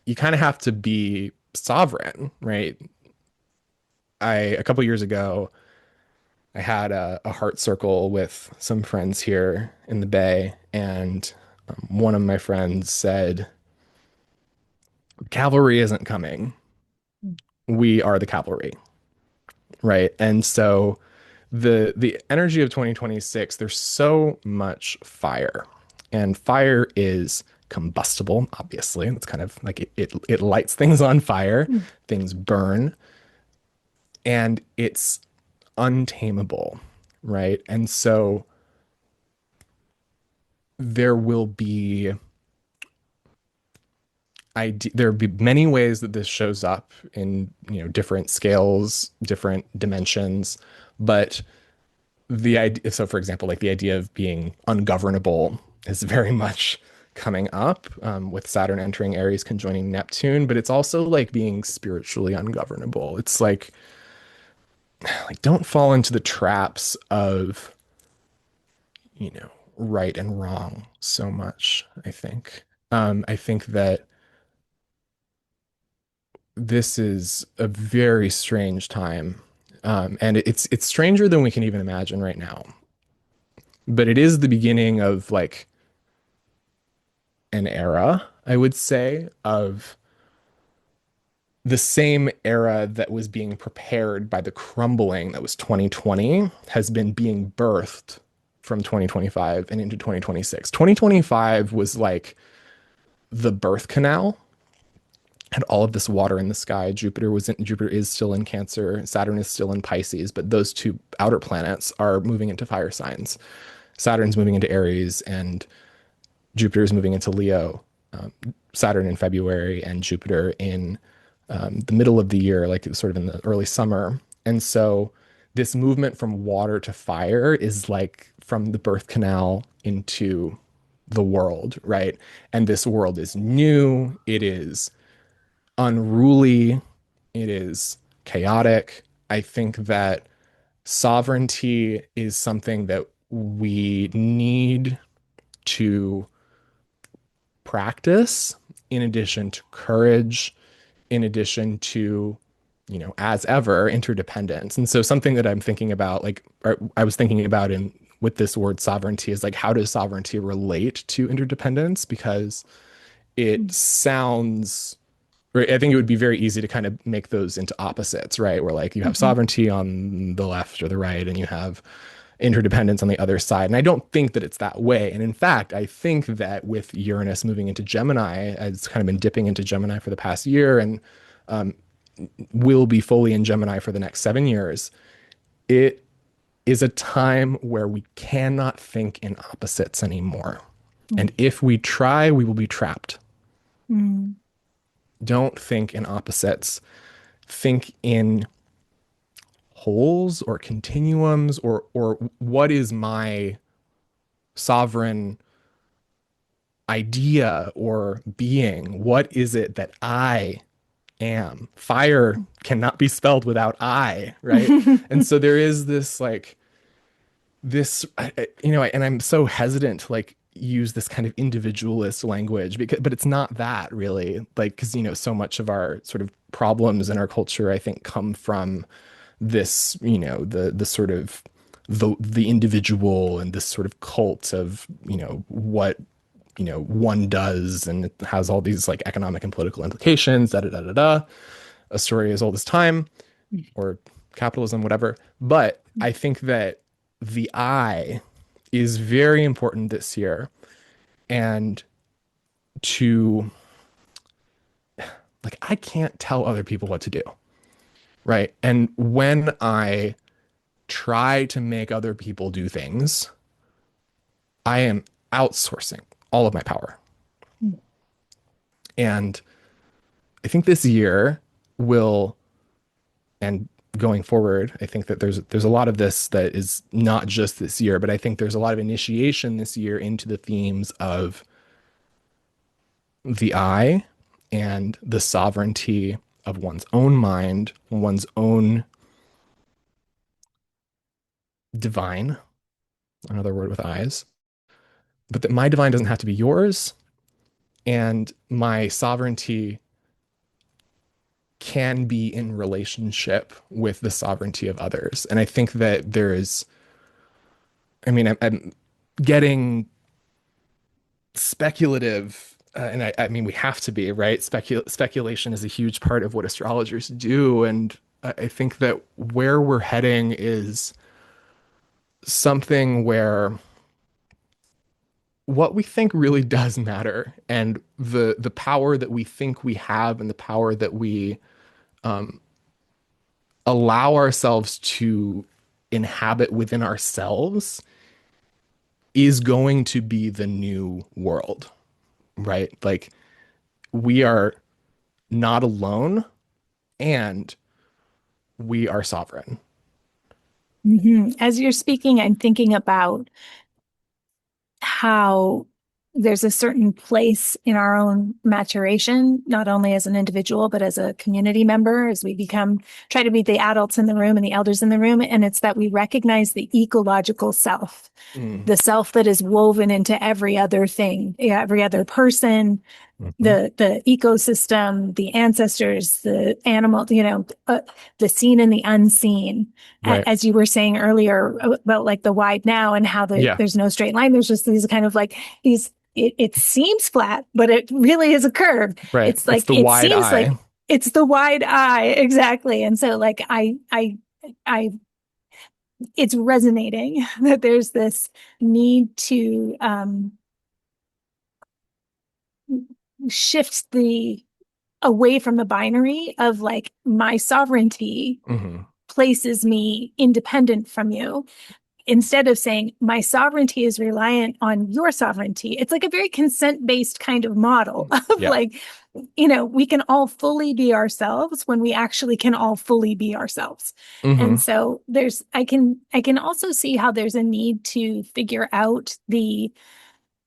S3: you kind of have to be sovereign, right? A couple years ago, I had a heart circle with some friends here in the Bay, and one of my friends said, cavalry isn't coming. We are the cavalry, right? And so the energy of 2026, there's so much fire. And fire is combustible, obviously. It's kind of like it lights things on fire, things burn, and it's untamable, right? And so there will be there'll be many ways that this shows up in different scales, different dimensions, but the idea, so for example, like the idea of being ungovernable is very much coming up, with Saturn entering Aries conjoining Neptune, but it's also like being spiritually ungovernable. It's like don't fall into the traps of right and wrong so much, I think. I think that this is a very strange time. And it's stranger than we can even imagine right now. But it is the beginning of like an era, I would say, of the same era that was being prepared by the crumbling that was 2020 has been being birthed from 2025 and into 2026. 2025 was like the birth canal, had all of this water in the sky. Jupiter is still in Cancer, Saturn is still in Pisces, but those two outer planets are moving into fire signs. Saturn's moving into Aries and Jupiter is moving into Leo. Saturn in February and Jupiter in the middle of the year, like sort of in the early summer. And so this movement from water to fire is like from the birth canal into the world, right? And this world is new, it is unruly, it is chaotic. I think that sovereignty is something that we need to practice in addition to courage, in addition to, as ever, interdependence. And so something that I'm thinking about, like, or I was thinking about in with this word sovereignty is like, how does sovereignty relate to interdependence? Because it sounds, or I think it would be very easy to kind of make those into opposites, right? Where like you have
S2: Mhm.
S3: sovereignty on the left or the right, and you have interdependence on the other side. And I don't think that it's that way. And in fact, I think that with Uranus moving into Gemini, it's kind of been dipping into Gemini for the past year and will be fully in Gemini for the next 7 years. It is a time where we cannot think in opposites anymore. And if we try, we will be trapped.
S2: Mhm.
S3: Don't think in opposites. Think in wholes or continuums or what is my sovereign idea or being? What is it that I am? Fire cannot be spelled without I, right? And so there is this like this, and I'm so hesitant to like use this kind of individualist language because, but it's not that really, like, because so much of our sort of problems in our culture, I think, come from this, the sort of the individual and this sort of cult of what one does, and it has all these like economic and political implications, da da da da da, a story as old as time, or capitalism, whatever. But I think that the I is very important this year, and to like, I can't tell other people what to do, right? And when I try to make other people do things, I am outsourcing all of my power. And I think this year will, and going forward, I think that there's a lot of this that is not just this year, but I think there's a lot of initiation this year into the themes of the I and the sovereignty of one's own mind, one's own divine, another word with eyes, but that my divine doesn't have to be yours, and my sovereignty can be in relationship with the sovereignty of others. And I think that there is, I mean, I'm getting speculative, and I mean, we have to be, right? Speculation is a huge part of what astrologers do. And I think that where we're heading is something where what we think really does matter, and the power that we think we have and the power that we allow ourselves to inhabit within ourselves is going to be the new world, right? Like, we are not alone, and we are sovereign.
S2: As you're speaking, I'm thinking about how there's a certain place in our own maturation, not only as an individual, but as a community member, as we try to be the adults in the room and the elders in the room. And it's that we recognize the ecological self,
S3: Mm.
S2: the self that is woven into every other thing, every other person,
S3: Mhm.
S2: the ecosystem, the ancestors, the animal, the seen and the unseen.
S3: Right.
S2: As you were saying earlier about like the wide now and how
S3: Yeah.
S2: there's no straight line. There's just these kind of like these, it seems flat, but it really is a curve.
S3: Right.
S2: It's
S3: It's
S2: like,
S3: the
S2: it
S3: wide
S2: seems like
S3: eye.
S2: it's the wide eye. Exactly. And so like, I, it's resonating that there's this need to, shift the away from the binary of like my sovereignty
S3: Hmm.
S2: places me independent from you, instead of saying my sovereignty is reliant on your sovereignty. It's like a very consent based kind of model of
S3: Yeah.
S2: like, we can all fully be ourselves when we actually can all fully be ourselves. And
S3: Hmm.
S2: so I can also see how there's a need to figure out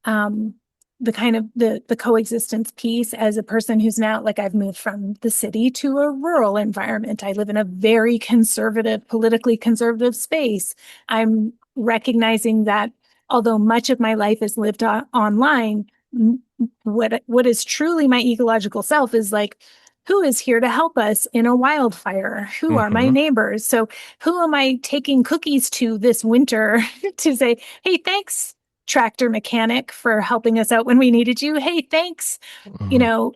S2: um the kind of the coexistence piece as a person who's now like I've moved from the city to a rural environment. I live in a very conservative, politically conservative space. I'm recognizing that although much of my life is lived online, what is truly my ecological self is like, who is here to help us in a wildfire? Who are my
S3: Hmm.
S2: neighbors? So who am I taking cookies to this winter to say, hey, thanks, tractor mechanic, for helping us out when we needed you. Hey, thanks, you
S3: Hmm.
S2: know,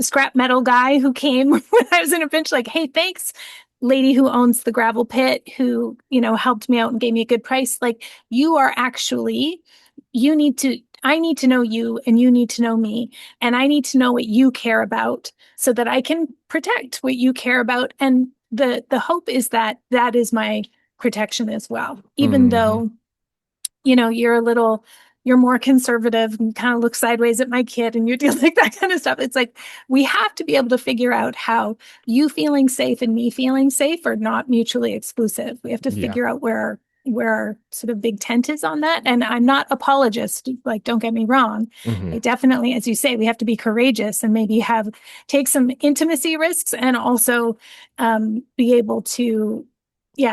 S2: scrap metal guy who came when I was in a pinch, like, hey, thanks, lady who owns the gravel pit who, helped me out and gave me a good price. Like, you are actually, I need to know you and you need to know me. And I need to know what you care about so that I can protect what you care about. And the hope is that that is my protection as well, even
S3: Hmm.
S2: though you're more conservative and kind of look sideways at my kid and you deal like that kind of stuff. It's like we have to be able to figure out how you feeling safe and me feeling safe are not mutually exclusive. We have to
S3: Yeah.
S2: figure out where our sort of big tent is on that. And I'm not apologist, like don't get me wrong.
S3: Hmm.
S2: I definitely, as you say, we have to be courageous and maybe take some intimacy risks and also be able to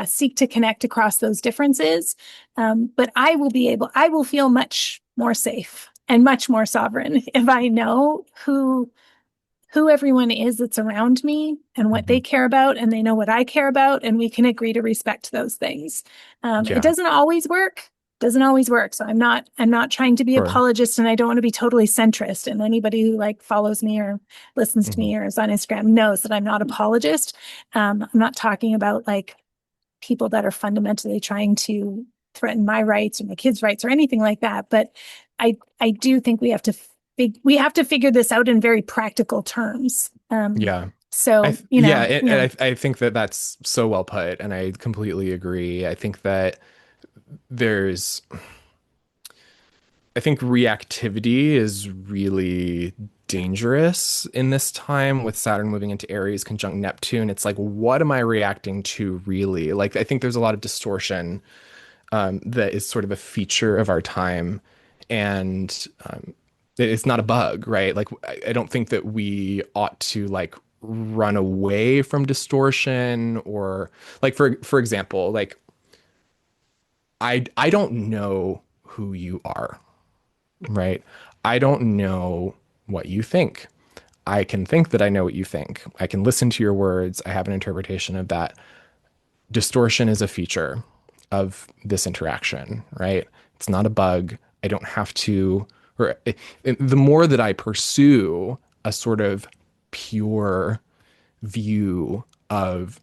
S2: seek to connect across those differences. But I will feel much more safe and much more sovereign if I know who everyone is that's around me and what
S3: Hmm.
S2: they care about, and they know what I care about, and we can agree to respect those things. It
S3: Yeah.
S2: doesn't always work. So I'm not trying to be
S3: Sure.
S2: apologist, and I don't want to be totally centrist. And anybody who like follows me or listens to
S3: Hmm.
S2: me or is on Instagram knows that I'm not apologist. I'm not talking about like people that are fundamentally trying to threaten my rights or my kids' rights or anything like that. But I do think we have to figure this out in very practical terms.
S3: Yeah.
S2: So
S3: Yeah,
S2: yeah.
S3: and I think that that's so well put, and I completely agree. There's, I think reactivity is really dangerous in this time with Saturn moving into Aries conjunct Neptune. It's like, what am I reacting to really? Like, I think there's a lot of distortion that is sort of a feature of our time. And it's not a bug, right? Like, I don't think that we ought to like run away from distortion or like, for example, like, I don't know who you are, right? I don't know what you think. I can think that I know what you think. I can listen to your words. I have an interpretation of that. Distortion is a feature of this interaction, right? It's not a bug. I don't have to, or the more that I pursue a sort of pure view of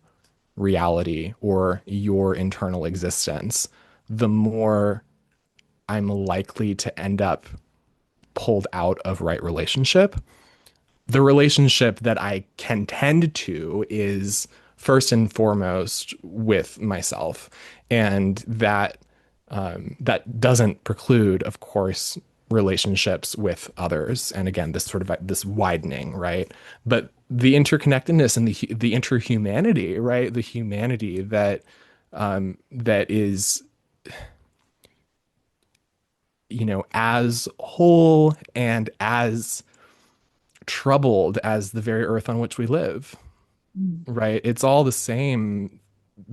S3: reality or your internal existence, the more I'm likely to end up pulled out of right relationship. The relationship that I can tend to is first and foremost with myself, and that doesn't preclude, of course, relationships with others. And again, this sort of this widening, right? But the interconnectedness and the interhumanity, right? The humanity that that is as whole and as troubled as the very earth on which we live,
S2: Mm.
S3: right? It's all the same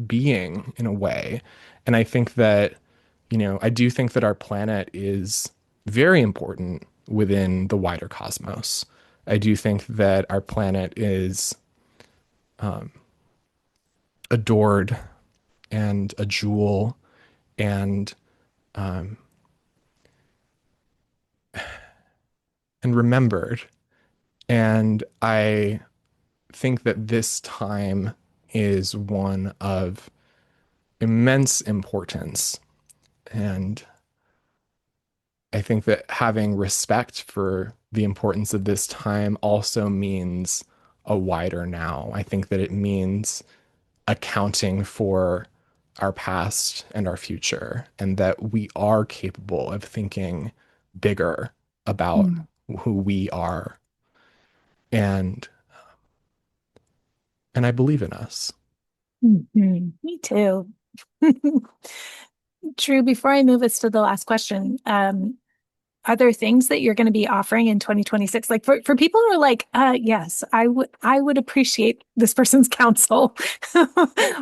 S3: being in a way. And I think that, I do think that our planet is very important within the wider cosmos. I do think that our planet is adored and a jewel and remembered. And I think that this time is one of immense importance. And I think that having respect for the importance of this time also means a wider now. I think that it means accounting for our past and our future, and that we are capable of thinking bigger about
S2: Mm.
S3: who we are. And I believe in us.
S2: Mhm. Me too. Drew, before I move us to the last question, are there things that you're going to be offering in 2026? Like for people who are like, yes, I would appreciate this person's counsel.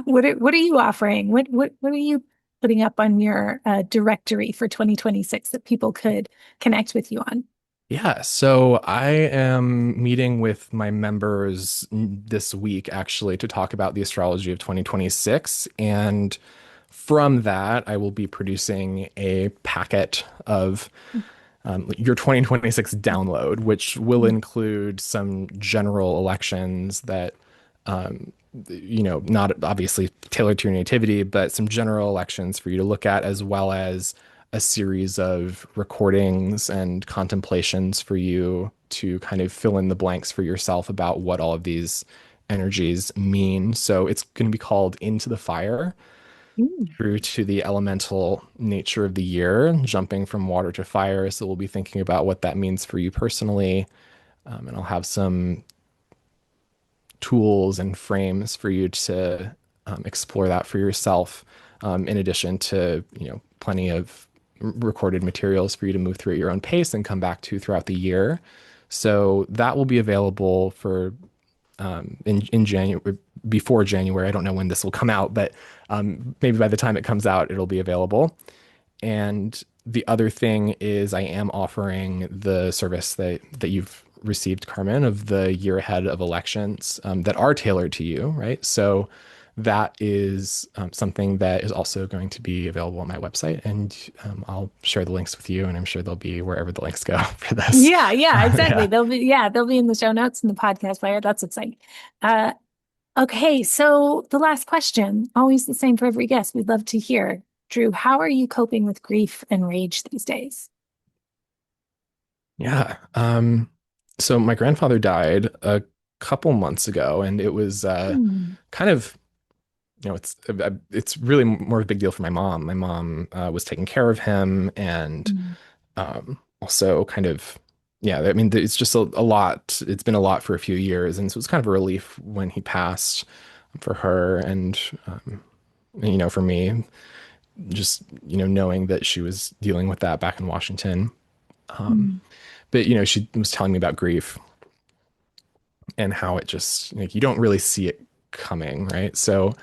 S2: What are you offering? What are you putting up on your directory for 2026 that people could connect with you on?
S3: Yeah, so I am meeting with my members this week actually to talk about the astrology of 2026. And from that, I will be producing a packet of your 2026 download, which will include some general elections that, not obviously tailored to your nativity, but some general elections for you to look at, as well as a series of recordings and contemplations for you to kind of fill in the blanks for yourself about what all of these energies mean. So it's going to be called Into the Fire,
S2: Mm.
S3: true to the elemental nature of the year, jumping from water to fire. So we'll be thinking about what that means for you personally. And I'll have some tools and frames for you to explore that for yourself, in addition to, plenty of recorded materials for you to move through at your own pace and come back to throughout the year. So that will be available for in January, before January. I don't know when this will come out, but maybe by the time it comes out, it'll be available. And the other thing is I am offering the service that you've received, Carmen, of the year ahead of elections that are tailored to you, right? So that is something that is also going to be available on my website, and I'll share the links with you, and I'm sure they'll be wherever the links go for this.
S2: Yeah, yeah, exactly.
S3: Yeah.
S2: They'll be in the show notes in the podcast player. That's exciting. Uh, okay, so the last question, always the same for every guest. We'd love to hear. Drew, how are you coping with grief and rage these days?
S3: Yeah. So my grandfather died a couple months ago, and it was
S2: Hmm.
S3: kind of, it's really more of a big deal for my mom. My mom was taking care of him, and
S2: Mm.
S3: also kind of, yeah, I mean, it's just a lot. It's been a lot for a few years, and so it was kind of a relief when he passed for her, and for me, just knowing that she was dealing with that back in Washington.
S2: Mm.
S3: But she was telling me about grief and how it just, like, you don't really see it coming, right? So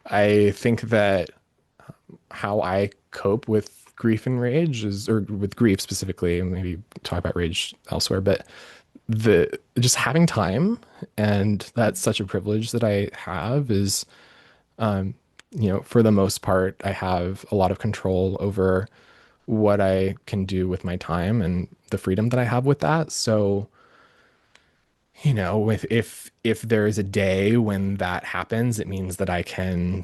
S3: I think that how I cope with grief and rage is, or with grief specifically, and maybe talk about rage elsewhere, but the just having time, and that's such a privilege that I have, is for the most part, I have a lot of control over what I can do with my time and the freedom that I have with that. So with if there is a day when that happens, it means that I can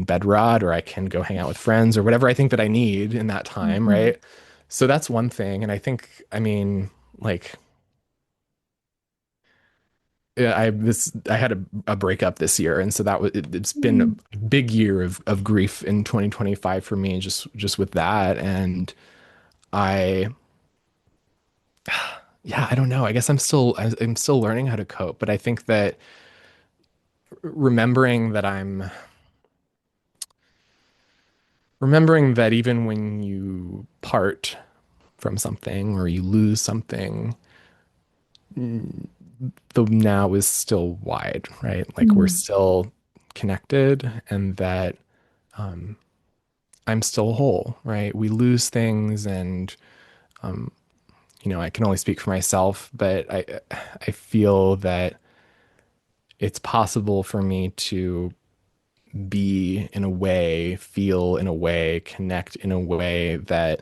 S3: bed rot, or I can go hang out with friends, or whatever I think that I need in that time,
S2: Mhm.
S3: right? So that's one thing. And I think, I mean, like, yeah, I had a breakup this year, and so it's been
S2: Mm.
S3: a big year of grief in 2025 for me, just with that. And I yeah, I don't know. I guess I'm still learning how to cope, but I think that remembering that I'm remembering that even when you part, from something or you lose something, the now is still wide, right? Like we're
S2: Mm.
S3: still connected and that I'm still whole, right? We lose things and I can only speak for myself, but I feel that it's possible for me to be in a way, feel in a way, connect in a way that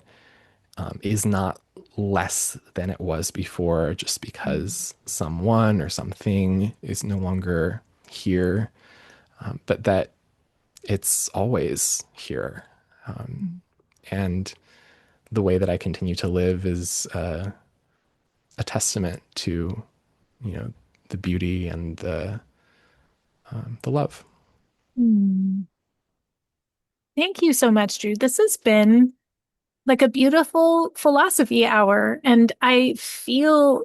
S3: is not less than it was before just because someone or something is no longer here, but that it's always here. And the way that I continue to live is a testament to, the beauty and the love.
S2: Mm. Thank you so much, Drew. This has been like a beautiful philosophy hour, and I feel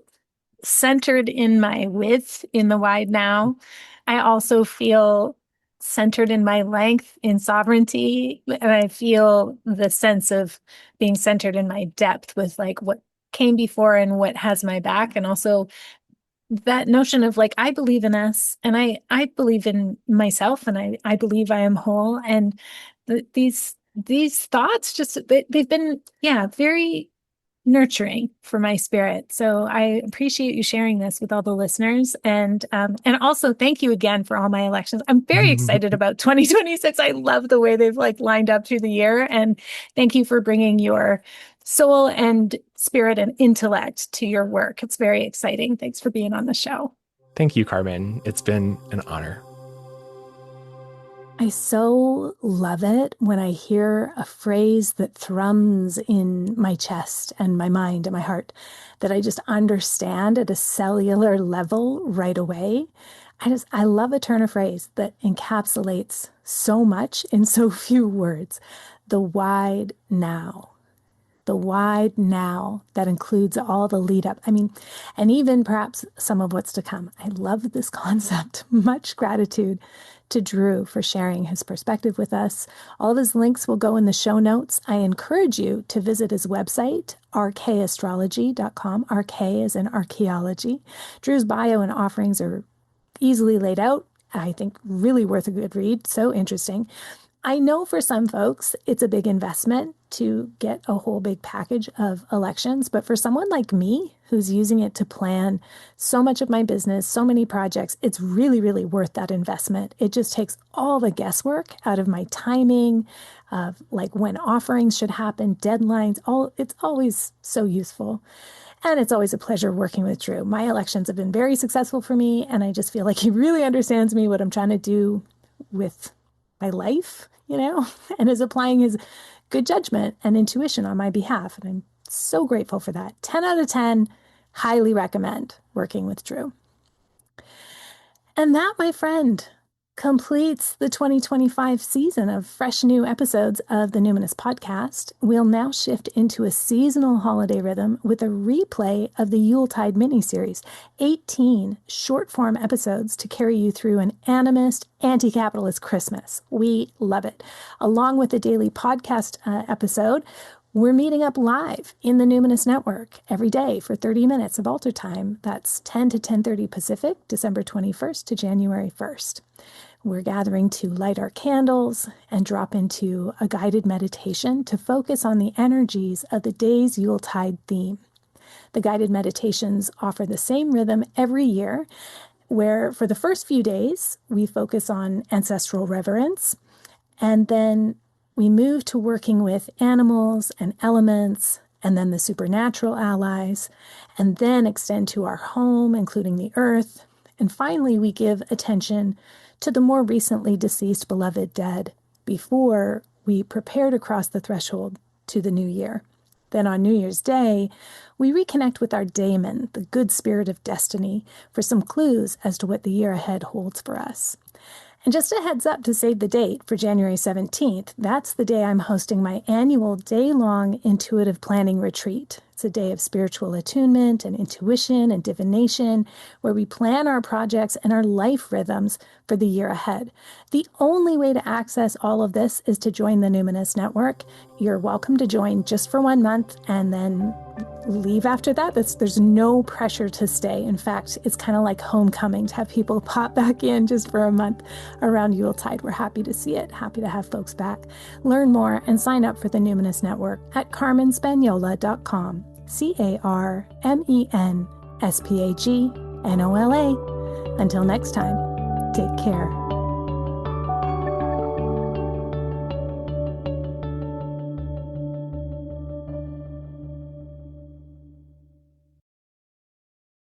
S2: centered in my width in the wide now. I also feel centered in my length in sovereignty, and I feel the sense of being centered in my depth with like what came before and what has my back, and also that notion of like I believe in us and I believe in myself and I believe I am whole and these thoughts just they've been very nurturing for my spirit. So I appreciate you sharing this with all the listeners, and also thank you again for all my elections. I'm very excited about 2026. I love the way they've like lined up through the year, and thank you for bringing your soul and spirit and intellect to your work. It's very exciting. Thanks for being on the show.
S3: Thank you, Carmen. It's been an honor.
S2: I so love it when I hear a phrase that thrums in my chest and my mind and my heart that I just understand at a cellular level right away. I love a turn of phrase that encapsulates so much in so few words. The wide now. The wide now that includes all the lead up. I mean, and even perhaps some of what's to come. I love this concept. Much gratitude to Drew for sharing his perspective with us. All of his links will go in the show notes. I encourage you to visit his website, rkastrology.com. RK is in archaeology. Drew's bio and offerings are easily laid out. I think really worth a good read. So interesting. I know for some folks, it's a big investment to get a whole big package of elections. But for someone like me, who's using it to plan so much of my business, so many projects, it's really, really worth that investment. It just takes all the guesswork out of my timing, of like when offerings should happen, deadlines, it's always so useful. And it's always a pleasure working with Drew. My elections have been very successful for me, and I just feel like he really understands me, what I'm trying to do with my life, and is applying his good judgment and intuition on my behalf. And I'm so grateful for that. 10 out of 10, highly recommend working with Drew. And that, my friend, completes the 2025 season of fresh new episodes of the Numinous Podcast. We'll now shift into a seasonal holiday rhythm with a replay of the Yuletide miniseries, 18 short-form episodes to carry you through an animist, anti-capitalist Christmas. We love it. Along with the daily podcast episode, we're meeting up live in the Numinous Network every day for 30 minutes of altar time. That's 10 to 10:30 Pacific, December 21st to January 1st. We're gathering to light our candles and drop into a guided meditation to focus on the energies of the day's Yuletide theme. The guided meditations offer the same rhythm every year, where for the first few days, we focus on ancestral reverence, and then we move to working with animals and elements, and then the supernatural allies, and then extend to our home, including the earth. And finally, we give attention to the more recently deceased beloved dead before we prepare to cross the threshold to the new year. Then on New Year's Day, we reconnect with our daemon, the good spirit of destiny, for some clues as to what the year ahead holds for us. And just a heads up to save the date for January 17th, that's the day I'm hosting my annual day-long intuitive planning retreat. It's a day of spiritual attunement and intuition and divination, where we plan our projects and our life rhythms for the year ahead. The only way to access all of this is to join the Numinous Network. You're welcome to join just for 1 month, and then leave after that. There's no pressure to stay. In fact, it's kind of like homecoming to have people pop back in just for a month around Yuletide. We're happy to see it, happy to have folks back. Learn more and sign up for the Numinous Network at carmenspagnola.com. CarmenSpagnola. Until next time, take care.